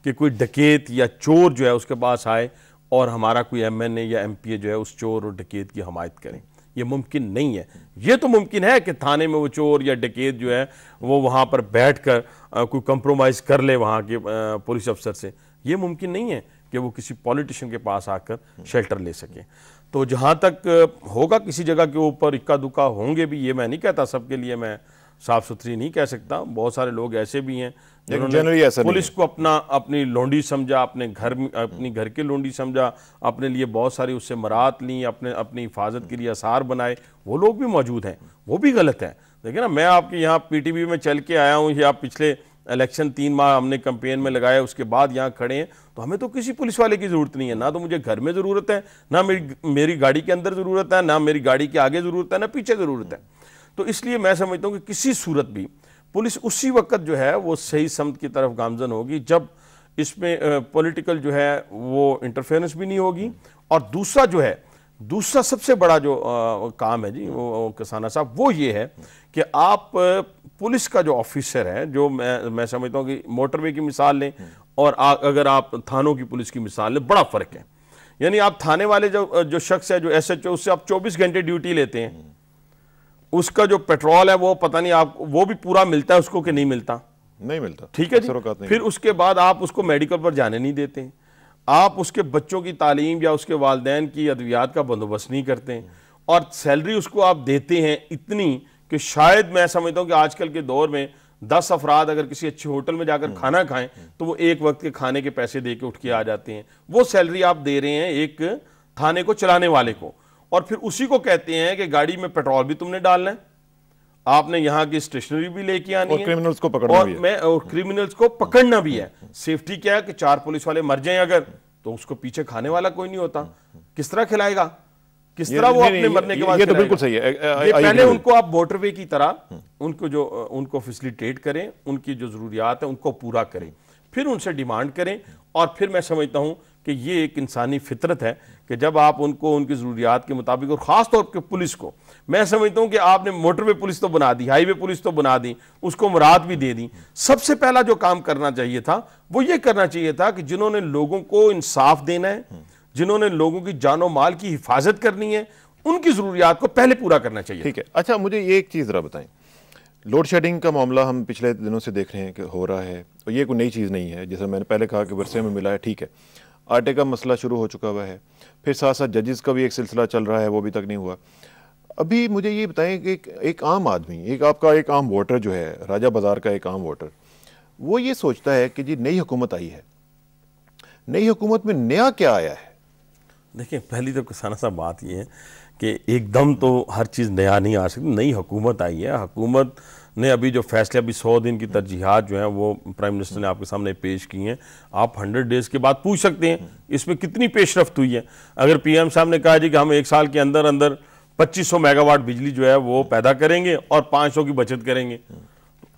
کہ کوئی ڈکیت یا چور جو ہے اس کے پاس آئے اور ہمارا کوئی ایم این اے یا ایم پی اے جو ہے اس چور اور ڈکیت کی حمایت کریں. یہ ممکن نہیں ہے. یہ تو ممکن ہے کہ تھانے میں وہ چور یا ڈکیت جو ہے وہ وہاں پر بیٹھ کر کوئی کمپرومائز کر لے وہاں کے پولیس افسر سے. یہ ممکن نہیں ہے کہ وہ کسی پولیٹیشین کے پاس آ کر شیلٹر لے سکیں. تو جہاں تک ہوگا کسی جگہ کے اوپر اکا دکا ہوں گے بھی، یہ میں نہیں کہتا، سب کے لیے میں صاف ستھری نہیں کہہ سکتا. بہت سارے لوگ ایسے بھی ہیں جنہوں نے پولیس کو اپنی لونڈی سمجھا، اپنی گھر کے لونڈی سمجھا، اپنے لیے بہت ساری اس سے مرات لیں، اپنی حفاظت کے لیے آثار بنائے. وہ لوگ بھی موجود ہیں، وہ بھی غلط ہیں. دیکھیں نا، میں آپ کے یہاں پی ٹی وی میں چل کے آیا ہوں، یہ آپ پچھلے الیکشن 3 ماہ ہم نے کمپین میں لگایا، اس کے بعد یہاں کھڑے ہیں، تو ہمیں تو کسی پولیس والے کی ضرورت نہیں ہے. نہ تو مجھے گھر میں ضرورت ہے، نہ میری گاڑی کے اندر ضرورت ہے، نہ میری گاڑی کے آگے ضرورت ہے، نہ پیچھے ضرورت ہے. تو اس لیے میں سمجھتا ہوں کہ کسی صورت بھی پولیس اسی وقت جو ہے وہ صحیح سمت کی طرف گامزن ہوگی جب اس میں پولیٹیکل جو ہے وہ انٹرفیرنس بھی نہیں ہوگی. اور دوسرا سب سے بڑا جو کام ہے جی وہ کسانہ صاحب، وہ یہ ہے کہ آپ پولیس کا جو آفیسر ہے، جو میں سمجھتا ہوں کہ موٹر وے کی مثال لیں اور اگر آپ تھانوں کی پولیس کی مثال لیں، بڑا فرق ہے. یعنی آپ تھانے والے جو شخص ہے، جو ایس ایچ او، اس سے آپ 24 گھنٹے ڈیوٹی لیتے ہیں، اس کا جو پیٹرول ہے وہ پتہ نہیں آپ وہ بھی پورا ملتا ہے اس کو کہ نہیں ملتا، نہیں ملتا، ٹھیک ہے جی. پھر اس کے بعد آپ اس کو میڈیکل پر جانے نہیں دیتے، آپ اس کے بچوں کی تعلیم یا اس کے والدین کی ادویات کا بندوبست نہیں کرتے ہیں، اور سیلری اس کو آپ دیتے ہیں اتنی کہ شاید میں سمجھتا ہوں کہ آج کل کے دور میں 10 افراد اگر کسی اچھے ہوٹل میں جا کر کھانا کھائیں تو وہ ایک وقت کے کھانے کے پیسے دے کے اٹھ کے آ جاتے ہیں. وہ سیلری آپ دے رہے ہیں ایک تھانے کو چلانے والے کو، اور پھر اسی کو کہتے ہیں کہ گاڑی میں پیٹرول بھی تم نے ڈالنا ہے، آپ نے یہاں کی اسٹیشنری بھی لے کے آنی ہے، اور کریمنلز کو پکڑنا بھی ہے. سیفٹی کیا ہے کہ 4 پولیس والے مر جائیں اگر، تو اس کو پیچھے کھانے والا کوئی نہیں ہوتا، کس طرح کھلائے گا، کس طرح وہ اپنے مرنے کے بعد یہ تو بالکل صحیح ہے. پہلے ان کو آپ موٹر وے کی طرح ان کو فیسیلیٹیٹ کریں، ان کی جو ضروریات ہیں ان کو پورا کریں، پھر ان سے ڈیمانڈ کریں. اور پھر میں سمجھتا ہوں کہ یہ ایک انسانی فطرت ہے کہ جب آپ ان کو ان کی ضروریات کے مطابق، اور خاص طور پہ پولیس کو میں سمجھتا ہوں کہ آپ نے موٹر وے پولیس تو بنا دی، ہائی وے پولیس تو بنا دی، اس کو مراد بھی دے دی. سب سے پہلا جو کام کرنا چاہیے تھا وہ یہ کرنا چاہیے تھا کہ جنہوں نے لوگوں کو انصاف دینا ہے، جنہوں نے لوگوں کی جان و مال کی حفاظت کرنی ہے، ان کی ضروریات کو پہلے پورا کرنا چاہیے. ٹھیک ہے. اچھا مجھے یہ ایک چیز ذرا بتائیں، لوڈ شیڈنگ کا معاملہ ہم پچھلے دنوں سے دیکھ رہے ہیں کہ ہو رہا ہے، اور یہ کوئی نئی چیز نہیں ہے. جیسے میں نے پہلے کہا کہ ورثے میں ملا ہے، ٹھیک ہے. آٹے کا مسئلہ شروع ہو چکا ہوا ہے، پھر ساتھ ساتھ ججز کا بھی ایک سلسلہ چل رہا ہے، وہ بھی تک نہیں ہوا. ابھی مجھے یہ بتائیں کہ ایک عام آدمی، آپ کا ایک عام ووٹر جو ہے، راجہ بازار کا ایک عام ووٹر، وہ یہ سوچتا ہے کہ جی نئی حکومت آئی ہے، نئی حکومت میں نیا کیا آیا ہے؟ دیکھیں، پہلی تو کسانہ صاحب بات یہ ہے کہ ایک دم تو ہر چیز نیا نہیں آ سکتی. نئی حکومت آئی ہے، حکومت نے ابھی جو فیصلے، ابھی 100 دن کی ترجیحات جو ہیں وہ پرائم منسٹر نے آپ کے سامنے پیش کی ہیں. آپ 100 ڈیز کے بعد پوچھ سکتے ہیں اس میں کتنی پیش رفت ہوئی ہے. اگر پی ایم صاحب نے کہا جی کہ ہم 1 سال کے اندر 2500 میگا واٹ بجلی جو ہے وہ پیدا کریں گے اور 500 کی بچت کریں گے،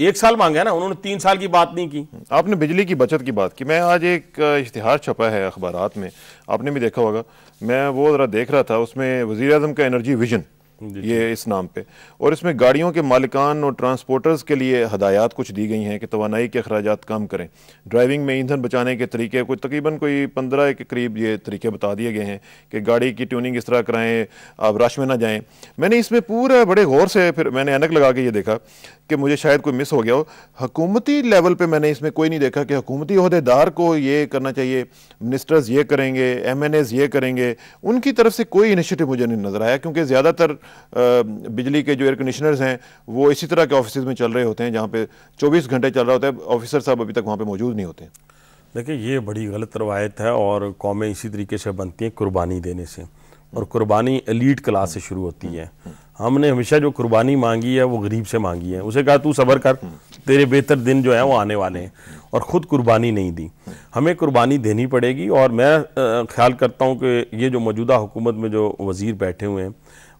1 سال مانگا ہے نا، انہوں نے 3 سال کی بات نہیں کی. آپ نے بجلی کی بچت کی بات کی. میں آج ایک اشتہار چھپا ہے اخبارات میں، آپ نے بھی دیکھا ہوگا، میں وہ ذرا دیکھ رہا تھا، اس میں وزیر اعظم کا انرجی ویژن، یہ اس نام پہ، اور اس میں گاڑیوں کے مالکان اور ٹرانسپورٹرز کے لیے ہدایات کچھ دی گئی ہیں کہ توانائی کے اخراجات کم کریں، ڈرائیونگ میں ایندھن بچانے کے طریقے، تقریباً 15 کے قریب یہ طریقے بتا دیے گئے ہیں کہ گاڑی کی ٹیوننگ اس طرح کرائیں، آپ رش میں نہ جائیں. میں نے اس میں پورا بڑے غور سے پھر میں نے اینک لگا کے یہ دیکھا کہ مجھے شاید کوئی مس ہو گیا ہو. حکومتی لیول پہ میں نے اس میں کوئی نہیں دیکھا کہ حکومتی عہدیدار کو یہ کرنا چاہیے، منسٹرز یہ کریں گے، ایم این ایز یہ کریں گے، ان کی طرف سے کوئی انیشیٹو مجھے نہیں نظر آیا. کیونکہ زیادہ تر بجلی کے جو ایئر کنڈیشنرز ہیں وہ اسی طرح کے آفیسز میں چل رہے ہوتے ہیں جہاں پہ 24 گھنٹے چل رہا ہوتا ہے، آفیسر صاحب ابھی تک وہاں پہ موجود نہیں ہوتے ہیں. دیکھیں، یہ بڑی غلط روایت ہے، اور قومیں اسی طریقے سے بنتی ہیں قربانی دینے سے، اور قربانی ایلیٹ کلاس سے شروع ہوتی ہے. ہم نے ہمیشہ جو قربانی مانگی ہے وہ غریب سے مانگی ہے. اسے کہا تو صبر کر، تیرے بہتر دن جو ہیں وہ آنے والے ہیں، اور خود قربانی نہیں دی. ہمیں قربانی دینی پڑے گی. اور میں خیال کرتا ہوں کہ یہ جو موجودہ حکومت میں جو وزیر بیٹھے ہوئے ہیں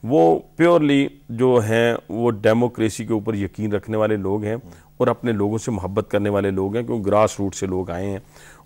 وہ پیورلی جو ہیں وہ ڈیموکریسی کے اوپر یقین رکھنے والے لوگ ہیں اور اپنے لوگوں سے محبت کرنے والے لوگ ہیں، کیونکہ گراس روٹ سے لوگ آئے ہیں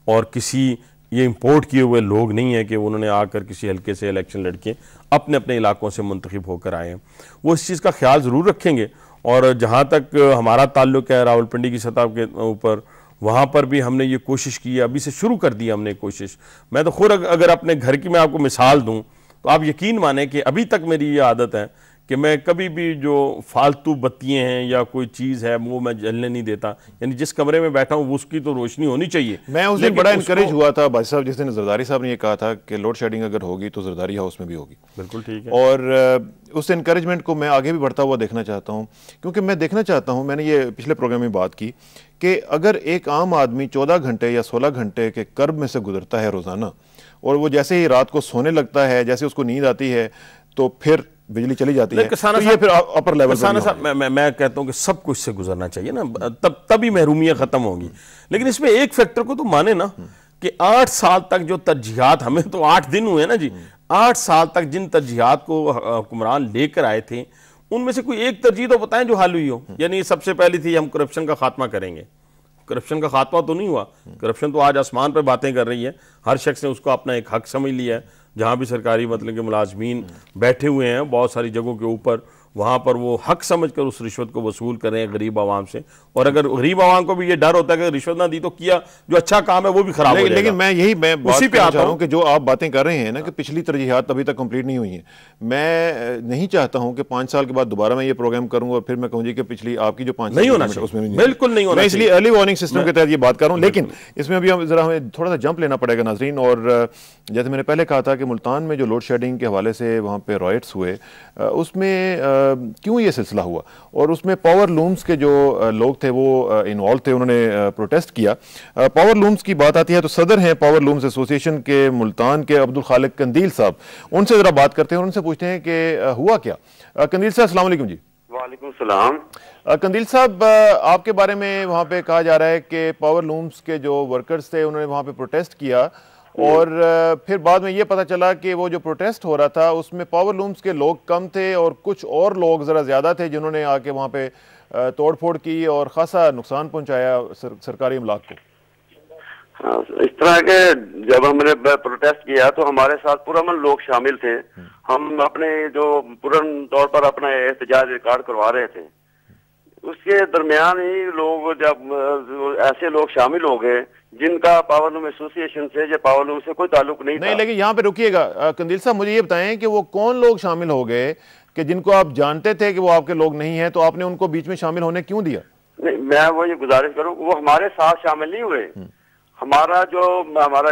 اور کسی یہ امپورٹ کیے ہوئے لوگ نہیں ہیں کہ انہوں نے آ کر کسی حلقے سے الیکشن لڑ کے اپنے اپنے علاقوں سے منتخب ہو کر آئے ہیں. وہ اس چیز کا خیال ضرور رکھیں گے. اور جہاں تک ہمارا تعلق ہے راولپنڈی کی سطح کے اوپر، وہاں پر بھی ہم نے یہ کوشش کی ہے، ابھی سے شروع کر دی ہم نے کوشش. میں تو خود اگر اپنے گھر کی میں آپ کو مثال دوں تو آپ یقین مانیں کہ ابھی تک میری یہ عادت ہے کہ میں کبھی بھی جو فالتو بتیاں ہیں یا کوئی چیز ہے وہ میں جلنے نہیں دیتا. یعنی جس کمرے میں بیٹھا ہوں اس کی تو روشنی ہونی چاہیے. میں اس دن بڑا انکریج ہوا تھا بھائی صاحب جس دن زرداری صاحب نے یہ کہا تھا کہ لوڈ شیڈنگ اگر ہوگی تو زرداری ہاؤس میں بھی ہوگی. بالکل ٹھیک ہے. اور اس انکریجمنٹ کو میں آگے بھی بڑھتا ہوا دیکھنا چاہتا ہوں، کیونکہ میں دیکھنا چاہتا ہوں، میں نے یہ پچھلے پروگرام میں بات کی کہ اگر ایک عام آدمی 14 گھنٹے یا 16 گھنٹے کے کرب میں سے گزرتا ہے روزانہ، اور وہ جیسے ہی رات کو سونے لگتا ہے، جیسے اس کو نیند آتی ہے تو پھر بجلی چلی جاتی ہے، تو یہ پھر اپر لیول پر میں کہتا ہوں کہ سب کچھ سے گزرنا چاہیے نا، تبھی محرومیاں ختم ہوں گی. لیکن اس میں ایک فیکٹر کو تو مانے نا کہ 8 سال تک جو ترجیحات، ہمیں تو 8 دن ہوئے نا جی، 8 سال تک جن ترجیحات کو حکمران لے کر آئے تھے ان میں سے کوئی ایک ترجیح تو بتائیں جو حل ہوئی ہو. یعنی سب سے پہلی تھی ہم کرپشن کا خاتمہ کریں گے. کرپشن کا خاتمہ تو نہیں ہوا. کرپشن تو آج آسمان پہ باتیں کر رہی ہے، ہر شخص نے اس کو اپنا ایک حق سمجھ لیا ہے. جہاں بھی سرکاری مطلب کہ ملازمین بیٹھے ہوئے ہیں بہت ساری جگہوں کے اوپر، وہاں پر وہ حق سمجھ کر اس رشوت کو وصول کر رہے ہیں غریب عوام سے. اور اگر غریب عوام کو بھی یہ ڈر ہوتا ہے کہ رشوت نہ دی تو کیا جو اچھا کام ہے وہ بھی خراب ہو جائے گا. لیکن میں بات کرنا چاہ رہا ہوں کہ جو آپ باتیں کر رہے ہیں نا کہ پچھلی ترجیحات ابھی تک کمپلیٹ نہیں ہوئی ہیں، میں نہیں چاہتا ہوں کہ 5 سال کے بعد دوبارہ میں یہ پروگرام کروں اور پھر میں کہوں جی کہ پچھلی آپ کی جو 5 سال نہیں ہونا چاہیے، بالکل نہیں ہونا. میں اس لیے ارلی وارننگ سسٹم کے تحت یہ بات کر رہا ہوں. لیکن اس میں ابھی ذرا ہمیں تھوڑا سا جمپ لینا پڑے گا ناظرین. اور جیسے میں نے پہلے کہا تھا کہ ملتان میں جو لوڈ شیڈنگ کے حوالے سے وہاں پہ رائٹس ہوئے، اس میں کیوں یہ سلسلہ ہوا، اور اس میں پاور لومز کے جو لوگ تھے وہ انوالو تھے، انہوں نے پروٹیسٹ کیا. پاور لومز کی بات آتی ہے تو صدر ہیں پاور لومز ایسوسی ایشن کے ملتان کے عبدالخالق قندیل صاحب، ان سے ذرا بات کرتے ہیں اور ان سے پوچھتے ہیں کہ ہوا کیا. قندیل صاحب السلام علیکم. جی وعلیکم السلام. قندیل صاحب آپ کے بارے میں وہاں پہ کہا جا رہا ہے کہ پاور لومز کے جو ورکرز تھے انہوں نے وہاں پہ پروٹیسٹ کیا، اور پھر بعد میں یہ پتہ چلا کہ وہ جو پروٹیسٹ ہو رہا تھا اس میں پاور لومز کے لوگ کم تھے اور کچھ اور لوگ ذرا زیادہ تھے جنہوں نے آ کے وہاں پہ توڑ پھوڑ کی اور خاصا نقصان پہنچایا سرکاری املاک کو. اس طرح کے جب ہم نے پروٹیسٹ کیا تو ہمارے ساتھ پرامن لوگ شامل تھے. ہم اپنے جو پورن طور پر اپنا احتجاج ریکارڈ کروا رہے تھے، اس کے درمیان ہی لوگ جب ایسے لوگ شامل ہو گئے جن کا پاور لوم ایسوسی ایشن سے یا پاور لوم سے کوئی تعلق نہیں تھا. نہیں لیکن یہاں پہ رکیے گا قندیل صاحب، مجھے یہ بتائیں کہ وہ کون لوگ شامل ہو گئے کہ جن کو آپ جانتے تھے کہ وہ آپ کے لوگ نہیں ہیں تو آپ نے ان کو بیچ میں شامل ہونے کیوں دیا؟ نہیں، میں وہ یہ گزارش کروں، وہ ہمارے ساتھ شامل نہیں ہوئے. ہمارا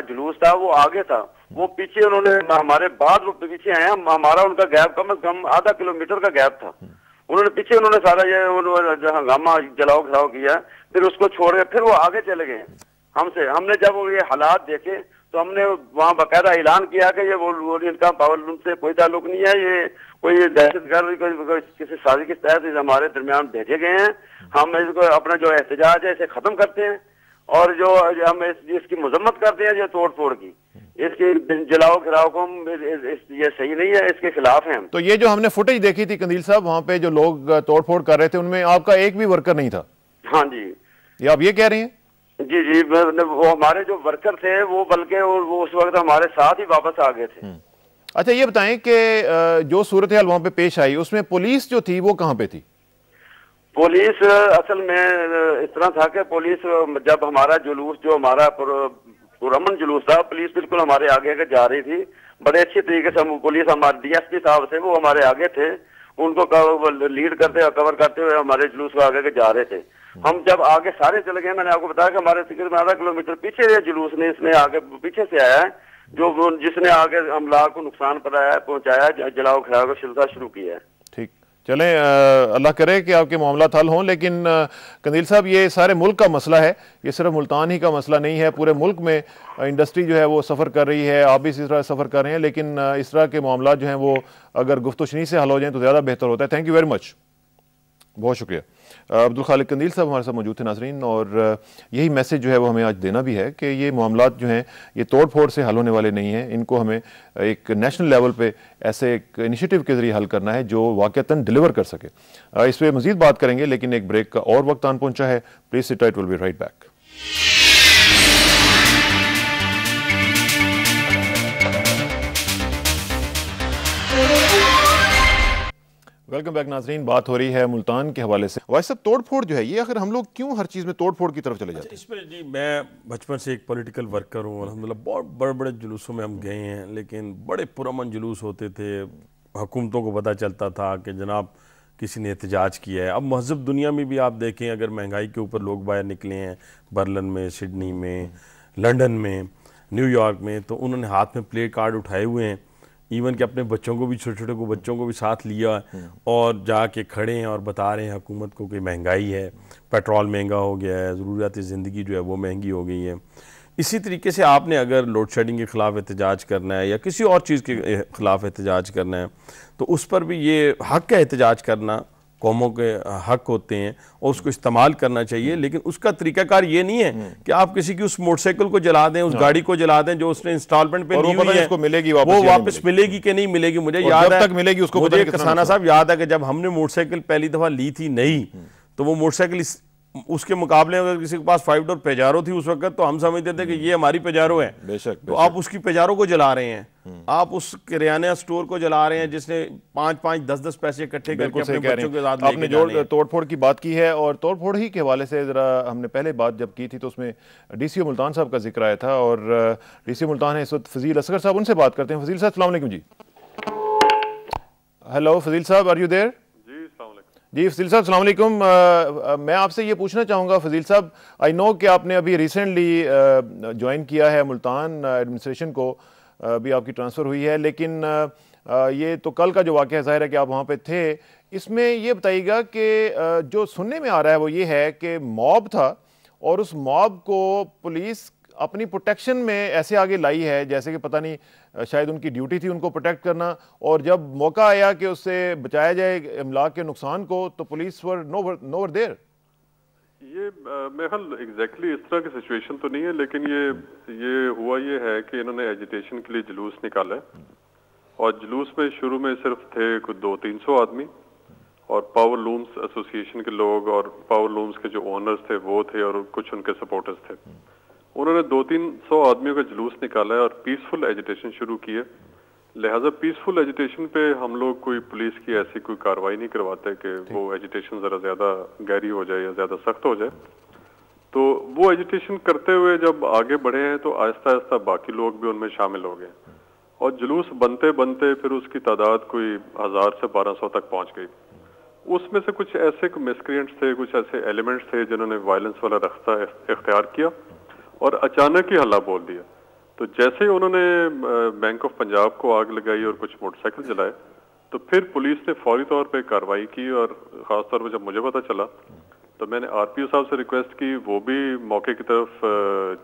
جلوس تھا وہ آگے تھا، وہ پیچھے انہوں نے ہمارے بعد وہ پیچھے آئے ہیں. ہمارا ان کا گیپ کم از کم آدھا کلومیٹر کا گیپ تھا. انہوں نے پیچھے سارا یہ ہنگامہ جلاؤ گھراؤ کیا، پھر اس کو چھوڑ کے پھر وہ آگے چلے گئے ہم سے. ہم نے جب یہ حالات دیکھے تو ہم نے وہاں باقاعدہ اعلان کیا کہ یہ وہ ان کا پاور لوم سے کوئی تعلق نہیں ہے، یہ کوئی دہشت گرد کسی سازش کے تحت ہمارے درمیان بھیجے گئے ہیں. ہم اس کو اپنا جو احتجاج ہے اسے ختم کرتے ہیں، اور جو ہم اس کی مذمت کرتے ہیں یہ توڑ پھوڑ کی، اس کے جلاؤ گھراؤ کو یہ صحیح نہیں ہے، اس کے خلاف ہیں. تو یہ جو ہم نے فوٹیج دیکھی تھی قندیل صاحب وہاں پہ جو لوگ توڑ پھوڑ کر رہے تھے ان میں آپ کا ایک بھی ورکر نہیں تھا؟ ہاں جی. یہ آپ یہ کہہ رہی ہیں؟ جی وہ ہمارے جو ورکر تھے وہ بلکہ وہ اس وقت ہمارے ساتھ ہی واپس آ گئے تھے. اچھا یہ بتائیں کہ جو صورتحال وہاں پہ پیش آئی اس میں پولیس جو تھی وہ کہاں پہ تھی؟ پولیس اصل میں اس طرح تھا کہ پولیس جب ہمارا جلوس جو ہمارا پرامن جلوس تھا، پولیس بالکل ہمارے آگے جا رہی تھی. بڑے اچھی طریقے سے پولیس ہمارے ڈی ایس پی صاحب تھے وہ ہمارے آگے تھے، ان کو لیڈ کرتے اور کور کرتے ہوئے ہمارے جلوس کو آگے جا رہے تھے. ہم جب آگے سارے چلے گئے، میں نے آپ کو بتایا کہ ہمارے تقریباً آدھا کلومیٹر پیچھے یہ جلوس نے اس نے آگے پیچھے سے آیا ہے جس نے آگے املاک کو نقصان پہنچایا، جلاؤ گھراؤ کا سلسلہ شروع کیا ہے. ٹھیک، چلیں اللہ کرے کہ آپ کے معاملات حل ہوں. لیکن قندیل صاحب یہ سارے ملک کا مسئلہ ہے، یہ صرف ملتان ہی کا مسئلہ نہیں ہے. پورے ملک میں انڈسٹری جو ہے وہ سفر کر رہی ہے، آپ بھی اسی طرح سفر کر رہے ہیں. لیکن اس طرح کے معاملات جو ہیں وہ اگر گفت و شنید سے حل ہو جائیں تو زیادہ بہتر ہوتا ہے. تھینک یو ویری مچ. بہت شکریہ عبدل خالق قندیل صاحب ہمارے ساتھ موجود تھے ناظرین، اور یہی میسیج جو ہے وہ ہمیں آج دینا بھی ہے کہ یہ معاملات جو ہیں یہ توڑ پھوڑ سے حل ہونے والے نہیں ہیں، ان کو ہمیں ایک نیشنل لیول پہ ایسے ایک انیشیٹو کے ذریعے حل کرنا ہے جو واقعتاً ڈیلیور کر سکے۔ اس پہ مزید بات کریں گے، لیکن ایک بریک کا اور وقت آن پہنچا ہے۔ Please sit tight, will be right back. Welcome back ناظرین، بات ہو رہی ہے ملتان کے حوالے سے۔ وائس صاحب، توڑ پھوڑ جو ہے یہ آخر ہم لوگ کیوں ہر چیز میں توڑ پھوڑ کی طرف چلے جاتے ہیں؟ اس میں جی میں بچپن سے ایک پولیٹیکل ورکر ہوں، الحمدللہ بہت بڑے بڑے جلوسوں میں ہم گئے ہیں، لیکن بڑے پرامن جلوس ہوتے تھے، حکومتوں کو پتہ چلتا تھا کہ جناب کسی نے احتجاج کیا ہے۔ اب مہذب دنیا میں بھی آپ دیکھیں، اگر مہنگائی کے اوپر لوگ باہر نکلے ہیں، برلن میں، سڈنی میں، لنڈن میں، نیو یارک میں، تو انہوں نے ہاتھ میں پلے کارڈ اٹھائے ہوئے ہیں، ایون کہ اپنے بچوں کو بھی، چھوٹے چھوٹے کو بچوں کو بھی ساتھ لیا اور جا کے کھڑے ہیں اور بتا رہے ہیں حکومت کو کہ مہنگائی ہے، پیٹرول مہنگا ہو گیا ہے، ضروریات زندگی جو ہے وہ مہنگی ہو گئی ہے۔ اسی طریقے سے آپ نے اگر لوڈ شیڈنگ کے خلاف احتجاج کرنا ہے یا کسی اور چیز کے خلاف احتجاج کرنا ہے تو اس پر بھی یہ حق ہے احتجاج کرنا، قوموں کے حق ہوتے ہیں اور اس کو استعمال کرنا چاہیے، لیکن اس کا طریقہ کار یہ نہیں ہے کہ آپ کسی کی اس موٹر سائیکل کو جلا دیں، اس گاڑی کو جلا دیں جو اس نے انسٹالمنٹ پہ لی ہوئی ہے، وہ واپس ملے گی کہ نہیں ملے گی۔ مجھے یاد ہے، مجھے کسانہ صاحب یاد ہے کہ جب ہم نے موٹر سائیکل پہلی دفعہ لی تھی نئی، تو وہ موٹر سائیکل اس کے مقابلے اگر کسی کے پاس 5 ڈور پیجارو تھی اس وقت تو ہم سمجھتے تھے کہ یہ ہماری پیجارو ہے، تو آپ اس کی پیجارو کو جلا رہے ہیں، آپ اس کریانہ سٹور کو جلا رہے ہیں جس نے 5-5 10-10 پیسے اکٹھے کر کے اپنے بچوں کے ساتھ آپ نے جو توڑ پھوڑ کی بات کی ہے، اور توڑ پھوڑ ہی کے حوالے سے ذرا ہم نے پہلے بات جب کی تھی تو اس میں ڈی سی او ملتان صاحب کا ذکر آیا تھا، اور ڈی سی او ملتان ہے اس وقت فضیل اصغر صاحب، ان سے بات کرتے ہیں۔ فضیل صاحب السلام علیکم۔ جی ہیلو فضیل صاحب، آر یو دیر؟ جی فضیل صاحب السلام علیکم۔ میں آپ سے یہ پوچھنا چاہوں گا فضیل صاحب، آئی نو کہ آپ نے ابھی ریسنٹلی جوائن کیا ہے ملتان ایڈمنسٹریشن کو، ابھی آپ کی ٹرانسفر ہوئی ہے، لیکن یہ تو کل کا جو واقعہ ظاہر ہے کہ آپ وہاں پہ تھے، اس میں یہ بتائیے گا کہ جو سننے میں آ رہا ہے وہ یہ ہے کہ موب تھا اور اس موب کو پولیس اپنی پروٹیکشن میں ایسے آگے لائی ہے جیسے کہ پتہ نہیں شاید ان کی ڈیوٹی تھی ان کو پروٹیکٹ کرنا، اور جب موقع آیا کہ اس سے بچایا جائے املاک کے نقصان کو تو پولیس ور نوور دیر۔ یہ میرے خیال ایگزیکٹلی اس طرح کی سچویشن تو نہیں ہے، لیکن یہ ہوا یہ ہے کہ انہوں نے ایجیٹیشن کے لیے جلوس نکالا ہے، اور جلوس میں شروع میں صرف تھے کچھ 200-300 آدمی، اور پاور لومز ایسوسی ایشن کے لوگ اور پاور لومز کے جو اونرز تھے وہ تھے، اور کچھ ان کے سپورٹرز تھے۔ انہوں نے 200-300 آدمیوں کا جلوس نکالا ہے اور پیسفل ایجیٹیشن شروع کی ہے، لہٰذا پیسفل ایجیٹیشن پہ ہم لوگ کوئی پولیس کی ایسی کوئی کارروائی نہیں کرواتے کہ وہ ایجیٹیشن ذرا زیادہ گہری ہو جائے یا زیادہ سخت ہو جائے۔ تو وہ ایجیٹیشن کرتے ہوئے جب آگے بڑھے ہیں تو آہستہ آہستہ باقی لوگ بھی ان میں شامل ہو گئے، اور جلوس بنتے بنتے پھر اس کی تعداد کوئی 1000 سے 1200 تک پہنچ گئی۔ اس میں سے کچھ ایسے مسکرینٹس تھے، کچھ ایسے ایلیمنٹس تھے جنہوں نے وائلنس والا رستہ اختیار کیا اور اچانک ہی ہلہ بول دیا۔ تو جیسے ہی انہوں نے بینک آف پنجاب کو آگ لگائی اور کچھ موٹر سائیکل جلائے تو پھر پولیس نے فوری طور پہ کارروائی کی، اور خاص طور پہ جب مجھے پتہ چلا تو میں نے آر پی او صاحب سے ریکویسٹ کی، وہ بھی موقع کی طرف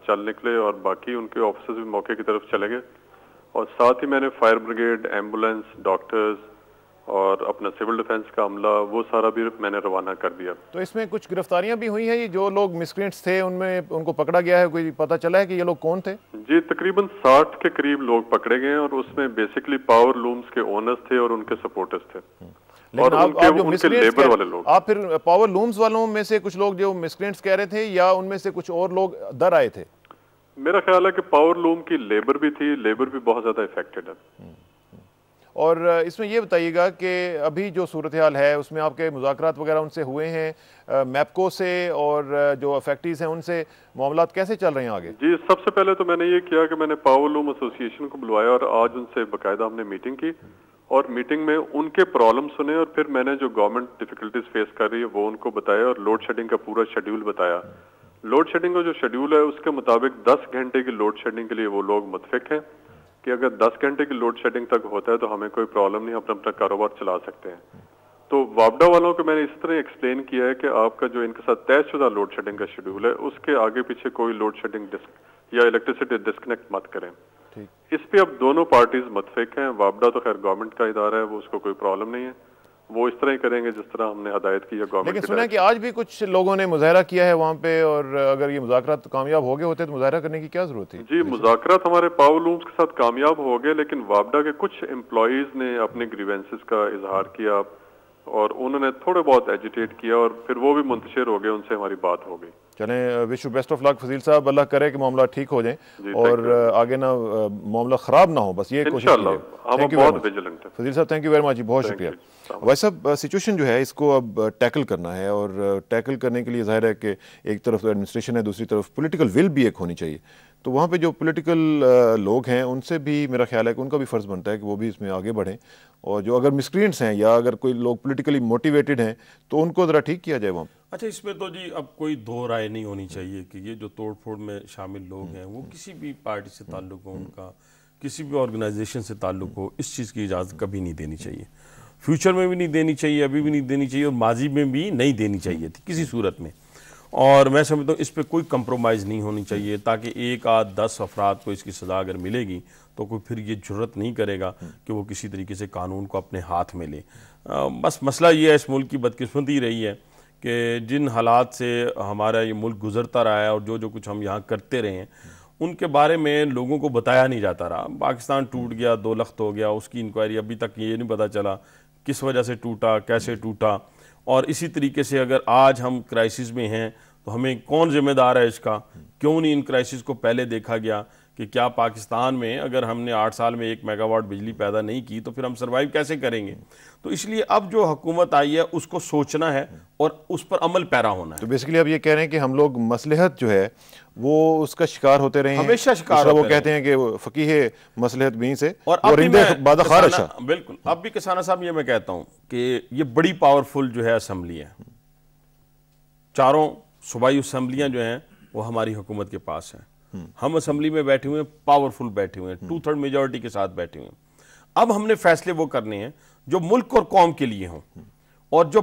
چل نکلے اور باقی ان کے آفیسرز بھی موقع کی طرف چلے گئے، اور ساتھ ہی میں نے فائر بریگیڈ، ایمبولینس، ڈاکٹرز اور اپنا سول ڈیفنس کا عملہ وہ سارا بھی میں نے روانہ کر دیا۔ تو اس میں کچھ گرفتاریاں بھی ہوئی ہیں؟ جو لوگ مسکرینٹس تھے ان میں ان کو پکڑا گیا ہے؟ کوئی پتہ چلا ہے کہ یہ لوگ کون تھے؟ جی تقریباً 60 کے قریب لوگ پکڑے گئے ہیں، اور اس میں بیسکلی پاور لومز کے اونرز تھے اور ان کے سپورٹرز تھے، اور ان کے لیبر والے لوگ۔ آپ پھر پاور لومز والوں میں سے کچھ لوگ جو مسکرینٹس کہہ رہے تھے یا ان میں سے کچھ اور لوگ در آئے تھے؟ میرا خیال ہے کہ پاور لوم کی لیبر بھی تھی، لیبر بھی بہت زیادہ افیکٹڈ ہے۔ اور اس میں یہ بتائیے گا کہ ابھی جو صورتحال ہے اس میں آپ کے مذاکرات وغیرہ ان سے ہوئے ہیں، میپکو سے اور جو فیکٹریز ہیں ان سے معاملات کیسے چل رہے ہیں آگے؟ جی سب سے پہلے تو میں نے یہ کیا کہ میں نے پاور لوم ایسوسی ایشن کو بلوایا اور آج ان سے باقاعدہ ہم نے میٹنگ کی، اور میٹنگ میں ان کے پرابلم سنے، اور پھر میں نے جو گورنمنٹ ڈیفیکلٹیز فیس کر رہی ہے وہ ان کو بتایا، اور لوڈ شیڈنگ کا پورا شیڈیول بتایا۔ لوڈ شیڈنگ کا جو شیڈیول ہے اس کے مطابق 10 گھنٹے کی لوڈ شیڈنگ کے لیے وہ لوگ متفق ہیں کہ اگر 10 گھنٹے کی لوڈ شیڈنگ تک ہوتا ہے تو ہمیں کوئی پرابلم نہیں، اپنا کاروبار چلا سکتے ہیں۔ تو وابڈا والوں کو میں نے اس طرح ایکسپلین کیا ہے کہ آپ کا جو ان کے ساتھ طے شدہ لوڈ شیڈنگ کا شیڈیول ہے اس کے آگے پیچھے کوئی لوڈ شیڈنگ یا الیکٹریسٹی ڈسکنیکٹ مت کریں۔ اس پہ اب دونوں پارٹیز متفق ہیں، وابڈا تو خیر گورنمنٹ کا ادارہ ہے، وہ اس کو کوئی پرابلم نہیں ہے، وہ اس طرح ہی کریں گے جس طرح ہم نے ہدایت کی ہے گورنمنٹ. لیکن سنا ہے کہ آج بھی کچھ لوگوں نے مظاہرہ کیا ہے وہاں پہ، اور اگر یہ مذاکرات کامیاب ہو گئے ہوتے تو مظاہرہ کرنے کی کیا ضرورت تھی؟ جی مذاکرات ہمارے پاور لومز کے ساتھ کامیاب ہو گئے، لیکن وابڈا کے کچھ امپلائیز نے اپنے گریوینسز کا اظہار کیا اور انہوں نے تھوڑے بہت ایجیٹیٹ کیا اور پھر وہ بھی منتشر ہو گئے، ان سے ہماری بات ہو گئی. چلیں، وش یو بیسٹ آف لک فضیل صاحب، اللہ کرے کہ معاملہ ٹھیک ہو جائیں اور آگے نہ معاملہ خراب نہ ہو، بس یہ کوشش کیجیے. ہم بہت ویجیلنٹ ہیں فضیل صاحب، تھینک یو ویری مچ، بہت شکریہ. ویسے صاحب سچویشن جو ہے اس کو اب ٹیکل کرنا ہے، اور ٹیکل کرنے کے لیے ظاہر ہے کہ ایک طرف ایڈمنسٹریشن ہے، دوسری طرف پولیٹیکل ول بھی ایک ہونی چاہیے. تو وہاں پہ جو پولیٹیکل لوگ ہیں ان سے بھی میرا خیال ہے کہ ان کا بھی فرض بنتا ہے کہ وہ بھی اس میں آگے بڑھیں، اور جو اگر مسکرینٹس ہیں یا اگر کوئی لوگ پولیٹیکلی موٹیویٹڈ ہیں تو ان کو ذرا ٹھیک کیا جائے وہاں. اچھا، اس میں تو جی اب کوئی دو رائے نہیں ہونی چاہیے کہ یہ جو توڑ پھوڑ میں شامل لوگ ہیں وہ کسی بھی پارٹی سے تعلق ہو، ان کا کسی بھی آرگنائزیشن سے تعلق ہو، اس چیز کی اجازت کبھی نہیں دینی چاہیے. فیوچر میں بھی نہیں دینی چاہیے، ابھی بھی نہیں دینی چاہیے، اور ماضی میں بھی نہیں دینی چاہیے تھی کسی صورت میں. اور میں سمجھتا ہوں اس پہ کوئی کمپرومائز نہیں ہونی چاہیے، تاکہ 1 آدھ 10 افراد کو اس کی سزا اگر ملے گی تو کوئی پھر یہ جرت نہیں کرے گا کہ وہ کسی طریقے سے قانون کو اپنے ہاتھ میں لے. بس مسئلہ یہ ہے، اس ملک کی بدقسمتی رہی ہے کہ جن حالات سے ہمارا یہ ملک گزرتا رہا ہے اور جو کچھ ہم یہاں کرتے رہے ہیں ان کے بارے میں لوگوں کو بتایا نہیں جاتا رہا. پاکستان ٹوٹ گیا، 2 لخت ہو گیا، اس کی انکوائری ابھی تک یہ نہیں پتہ چلا کس وجہ سے ٹوٹا، کیسے ٹوٹا. اور اسی طریقے سے اگر آج ہم کرائسس میں ہیں تو ہمیں کون ذمہ دار ہے اس کا؟ کیوں نہیں ان کرائسس کو پہلے دیکھا گیا کہ کیا پاکستان میں اگر ہم نے 8 سال میں 1 میگا واٹ بجلی پیدا نہیں کی تو پھر ہم سروائیو کیسے کریں گے؟ تو اس لیے اب جو حکومت آئی ہے اس کو سوچنا ہے اور اس پر عمل پیرا ہونا ہے. تو بیسیکلی اب یہ کہہ رہے ہیں کہ ہم لوگ مصلحت جو ہے وہ اس کا شکار ہوتے رہے ہیں، ہمیشہ شکار ہوتے وہ کہتے ہیں کہ فقیہ مصلحت بھی سے اور بالکل. اب بھی کسانہ صاحب یہ میں کہتا ہوں کہ یہ بڑی پاورفل جو ہے اسمبلی ہے، چاروں صوبائی اسمبلیاں جو ہیں وہ ہماری حکومت کے پاس ہیں. ہم اسمبلی میں بیٹھے ہوئے ہیں، پاورفل بیٹھے ہوئے ہیں، 2/3 میجورٹی کے ساتھ بیٹھے ہوئے ہیں. اب ہم نے فیصلے وہ کرنے ہیں جو ملک اور قوم کے لیے ہوں، اور جو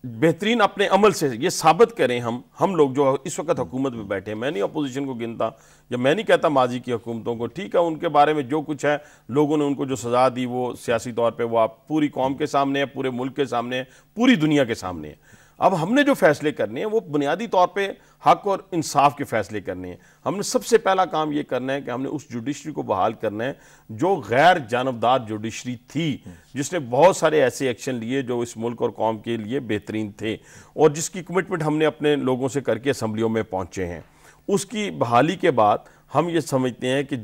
بہترین اپنے عمل سے یہ ثابت کریں. ہم لوگ جو اس وقت حکومت میں بیٹھے ہیں، میں نہیں اپوزیشن کو گنتا یا میں نہیں کہتا ماضی کی حکومتوں کو، ٹھیک ہے ان کے بارے میں جو کچھ ہے، لوگوں نے ان کو جو سزا دی وہ سیاسی طور پہ وہ آپ پوری قوم کے سامنے ہے، پورے ملک کے سامنے ہے، پوری دنیا کے سامنے ہے. اب ہم نے جو فیصلے کرنے ہیں وہ بنیادی طور پہ حق اور انصاف کے فیصلے کرنے ہیں. ہم نے سب سے پہلا کام یہ کرنا ہے کہ ہم نے اس جوڈیشری کو بحال کرنا ہے جو غیر جانبدار جوڈیشری تھی، جس نے بہت سارے ایسے ایکشن لیے جو اس ملک اور قوم کے لیے بہترین تھے، اور جس کی کمٹمنٹ ہم نے اپنے لوگوں سے کر کے اسمبلیوں میں پہنچے ہیں. اس کی بحالی کے بعد ہم یہ سمجھتے ہیں کہ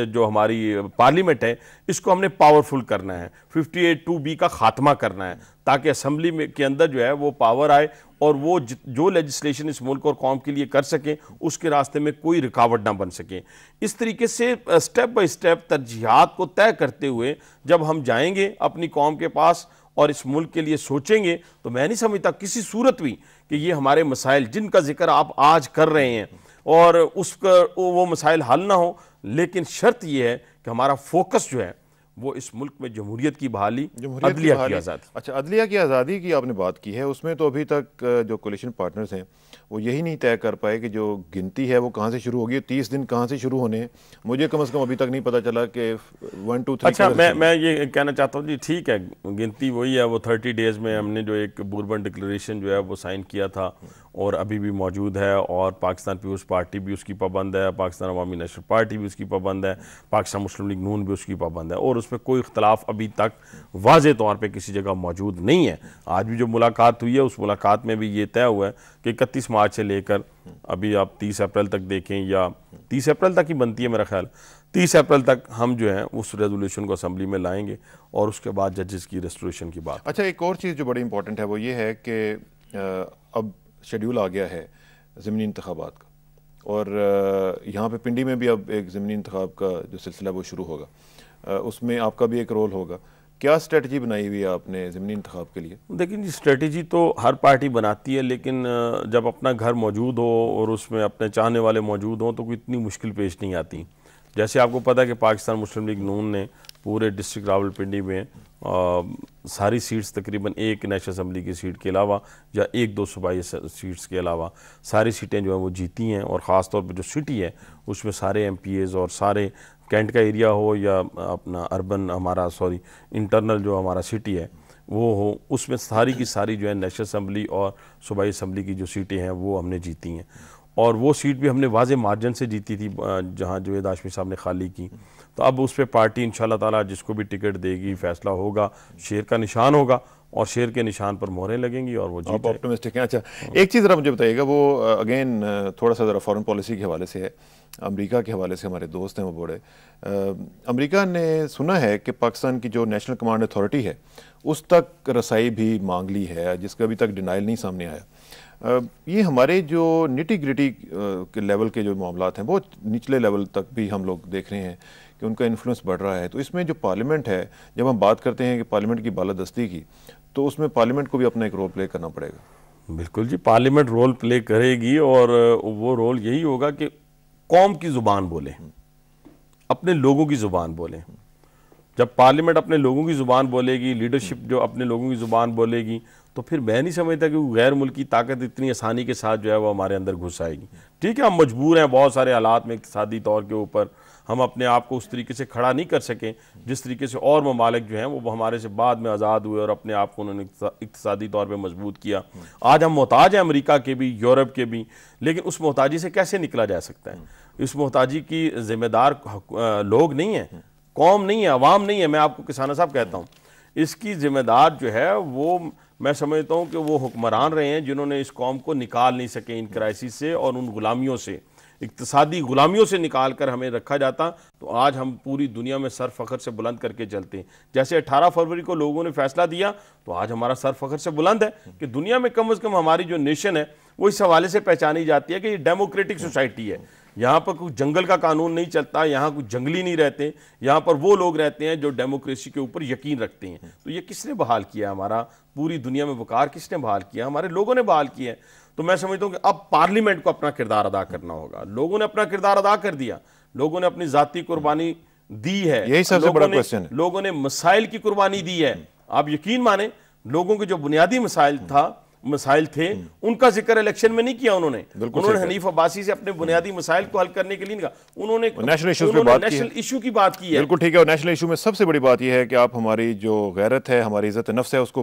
جو ہماری پارلیمنٹ ہے اس کو ہم نے پاورفل کرنا ہے، 58(2)B کا خاتمہ کرنا ہے، تاکہ اسمبلی میں کے اندر جو ہے وہ پاور آئے اور وہ جو لیجسلیشن اس ملک اور قوم کے لیے کر سکیں اس کے راستے میں کوئی رکاوٹ نہ بن سکے. اس طریقے سے سٹیپ بائی سٹیپ ترجیحات کو طے کرتے ہوئے جب ہم جائیں گے اپنی قوم کے پاس اور اس ملک کے لیے سوچیں گے تو میں نہیں سمجھتا کسی صورت بھی کہ یہ ہمارے مسائل جن کا ذکر آپ آج کر رہے ہیں اور اس کا وہ مسائل حل نہ ہو. لیکن شرط یہ ہے کہ ہمارا فوکس جو ہے وہ اس ملک میں جمہوریت کی بحالی، عدلیہ کی آزادی. اچھا، عدلیہ کی آزادی کی آپ نے بات کی ہے، اس میں تو ابھی تک جو کولیشن پارٹنرز ہیں وہ یہی نہیں طے کر پائے کہ جو گنتی ہے وہ کہاں سے شروع ہوگی، 30 دن کہاں سے شروع ہونے ہیں. مجھے کم از کم ابھی تک نہیں پتا چلا کہ 1 2 3. اچھا، میں یہ کہنا چاہتا ہوں جی ٹھیک ہے، گنتی وہی ہے، وہ 30 ڈیز میں ہم نے جو ایک بوربن ڈکلیریشن جو ہے وہ سائن کیا تھا اور ابھی بھی موجود ہے، اور پاکستان پیپلز پارٹی بھی اس کی پابند ہے، پاکستان عوامی نیشنل پارٹی بھی اس کی پابند ہے، پاکستان مسلم لیگ نون بھی اس کی پابند ہے، اور اس میں کوئی اختلاف ابھی تک واضح طور پہ کسی جگہ موجود نہیں ہے. آج بھی جو ملاقات ہوئی ہے اس ملاقات میں بھی یہ طے ہوا ہے کہ 31 مارچ سے لے کر ابھی آپ 30 اپریل تک دیکھیں، یا 30 اپریل تک ہی بنتی ہے میرا خیال، 30 اپریل تک ہم جو ہیں اس ریزولوشن کو اسمبلی میں لائیں گے اور اس کے بعد ججز کی ریسٹوریشن کی بات. اچھا، ایک اور چیز جو بڑی امپورٹنٹ ہے وہ یہ ہے کہ اب شیڈیول آ گیا ہے ضمنی انتخابات کا، اور یہاں پہ پنڈی میں بھی اب ایک ضمنی انتخاب کا جو سلسلہ وہ شروع ہوگا، اس میں آپ کا بھی ایک رول ہوگا. کیا اسٹریٹجی بنائی ہوئی ہے آپ نے ضمنی انتخاب کے لیے؟ دیکھیں جی، اسٹریٹجی تو ہر پارٹی بناتی ہے، لیکن جب اپنا گھر موجود ہو اور اس میں اپنے چاہنے والے موجود ہوں تو کوئی اتنی مشکل پیش نہیں آتی. جیسے آپ کو پتہ ہے کہ پاکستان مسلم لیگ نون نے پورے ڈسٹرکٹ راولپنڈی میں ساری سیٹس تقریباً ایک نیشنل اسمبلی کی سیٹ کے علاوہ یا ایک دو صوبائی سیٹس کے علاوہ ساری سیٹیں جو ہیں وہ جیتی ہیں، اور خاص طور پہ جو سٹی ہے اس میں سارے ایم پی ایز اور سارے کینٹ کا ایریا ہو یا اپنا اربن انٹرنل جو ہمارا سٹی ہے وہ ہو، اس میں ساری کی ساری جو ہے نیشنل اسمبلی اور صوبائی اسمبلی کی جو سیٹیں ہیں وہ ہم نے جیتی ہیں، اور وہ سیٹ بھی ہم نے واضح مارجن سے جیتی تھی جہاں جوید ہاشمی صاحب نے خالی کی. تو اب اس پہ پارٹی انشاءاللہ تعالیٰ جس کو بھی ٹکٹ دے گی فیصلہ ہوگا، شیر کا نشان ہوگا اور شیر کے نشان پر مہریں لگیں گی اور وہ آپ آپٹمسٹک ہیں. اچھا ایک چیز ذرا مجھے بتائیے گا، وہ اگین تھوڑا سا ذرا فارن پالیسی کے حوالے سے ہے، امریکہ کے حوالے سے ہمارے دوست ہیں وہ بڑے، امریکہ نے سنا ہے کہ پاکستان کی جو نیشنل کمانڈ اتھارٹی ہے اس تک رسائی بھی مانگ لی ہے، جس کا ابھی تک ڈینائل نہیں سامنے آیا. یہ ہمارے جو نیٹی گریٹی کے لیول کے جو معاملات ہیں بہت نچلے لیول تک بھی ہم لوگ دیکھ رہے ہیں کہ ان کا انفلوئنس بڑھ رہا ہے. تو اس میں جو پارلیمنٹ ہے، جب ہم بات کرتے ہیں کہ پارلیمنٹ کی بالادستی کی، تو اس میں پارلیمنٹ کو بھی اپنا ایک رول پلے کرنا پڑے گا. بالکل جی، پارلیمنٹ رول پلے کرے گی، اور وہ رول یہی ہوگا کہ قوم کی زبان بولے، اپنے لوگوں کی زبان بولے. جب پارلیمنٹ اپنے لوگوں کی زبان بولے گی، لیڈرشپ جو اپنے لوگوں کی زبان بولے گی، تو پھر میں نہیں سمجھتا کہ غیر ملکی طاقت اتنی آسانی کے ساتھ جو ہے وہ ہمارے اندر گھس آئے گی. ٹھیک ہے، ہم مجبور ہیں بہت سارے حالات میں، اقتصادی طور کے اوپر ہم اپنے آپ کو اس طریقے سے کھڑا نہیں کر سکیں جس طریقے سے اور ممالک جو ہیں وہ ہمارے سے بعد میں آزاد ہوئے اور اپنے آپ کو انہوں نے اقتصادی طور پہ مضبوط کیا. آج ہم محتاج ہیں امریکہ کے بھی، یورپ کے بھی، لیکن اس محتاجی سے کیسے نکلا جا سکتا ہے؟ اس محتاجی کی ذمہ دار لوگ نہیں ہیں، قوم نہیں ہے، عوام نہیں ہے. میں آپ کو کسانہ صاحب کہتا ہوں، اس کی ذمہ دار جو ہے وہ میں سمجھتا ہوں کہ وہ حکمران رہے ہیں جنہوں نے اس قوم کو نکال نہیں سکے ان کرائسس سے اور ان غلامیوں سے، اقتصادی غلامیوں سے نکال کر ہمیں رکھا جاتا تو آج ہم پوری دنیا میں سر فخر سے بلند کر کے چلتے ہیں. جیسے 18 فروری کو لوگوں نے فیصلہ دیا تو آج ہمارا سر فخر سے بلند ہے کہ دنیا میں کم از کم ہماری جو نیشن ہے وہ اس حوالے سے پہچانی جاتی ہے کہ یہ ڈیموکریٹک سوسائٹی ہے. یہاں پر کوئی جنگل کا قانون نہیں چلتا، یہاں کوئی جنگلی نہیں رہتے، یہاں پر وہ لوگ رہتے ہیں جو ڈیموکریسی کے اوپر یقین رکھتے ہیں. تو یہ کس نے بحال کیا؟ ہمارا پوری دنیا میں وقار کس نے بحال کیا؟ ہمارے لوگوں نے بحال کیا ہے. تو میں سمجھتا ہوں کہ اب پارلیمنٹ کو اپنا کردار ادا کرنا ہوگا. لوگوں نے اپنا کردار ادا کر دیا، لوگوں نے اپنی ذاتی قربانی دی ہے، یہی سب سے بڑا کوسچن ہے. لوگوں نے مسائل کی قربانی دی ہے. آپ یقین مانیں لوگوں کے جو بنیادی مسائل تھے ان کا ذکر الیکشن میں نہیں کیا انہوں نے حنیف عباسی سے اپنے بنیادی مسائل کو حل کرنے کے لیے نہیں کہا، انہوں نے نیشنل ایشو کی بات کی ہے. بالکل ٹھیک ہے، اور نیشنل ایشو میں سب سے بڑی بات یہ ہے کہ آپ ہماری جو غیرت ہے، ہماری عزت نفس ہے، اس کو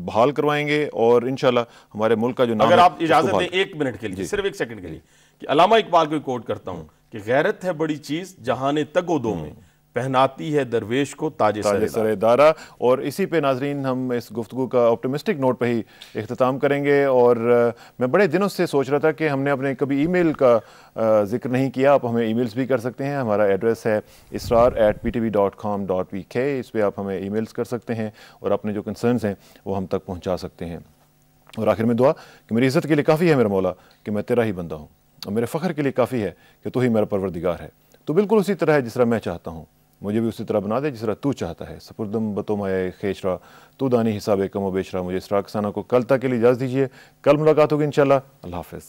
بحال کروائیں گے، اور انشاءاللہ ہمارے ملک کا جو نام ہے. اگر آپ اجازت دیں ایک منٹ کے لیے، صرف ایک سیکنڈ کے لیے، کہ علامہ اقبال کو کوٹ کرتا ہوں کہ غیرت ہے بڑی چیز جہان تگ و دو میں، پہناتی ہے درویش کو تاج سر دارا. اور اسی پہ ناظرین ہم اس گفتگو کا آپٹمسٹک نوٹ پہ ہی اختتام کریں گے. اور میں بڑے دنوں سے سوچ رہا تھا کہ ہم نے اپنے کبھی ای میل کا ذکر نہیں کیا. آپ ہمیں ای میلز بھی کر سکتے ہیں. ہمارا ایڈریس ہے israr@ptv.com.pk. اس پہ آپ ہمیں ای میلز کر سکتے ہیں اور اپنے جو کنسرنز ہیں وہ ہم تک پہنچا سکتے ہیں. اور آخر میں دعا کہ میری عزت کے لیے کافی ہے میرا مولا کہ میں تیرا ہی بندہ ہوں، اور میرے فخر کے لیے کافی ہے کہ تو ہی میرا پروردگار ہے. تو بالکل اسی طرح ہے جس طرح میں چاہتا ہوں، مجھے بھی اسی طرح بنا دے جس طرح تو چاہتا ہے. سپردم بتو مائے خیشرا تو دانی حساب کم و بیشرا. مجھے اسرار کسانہ کو کل تک کے لیے اجازت دیجیے. کل ملاقات ہوگی انشاءاللہ. اللہ حافظ.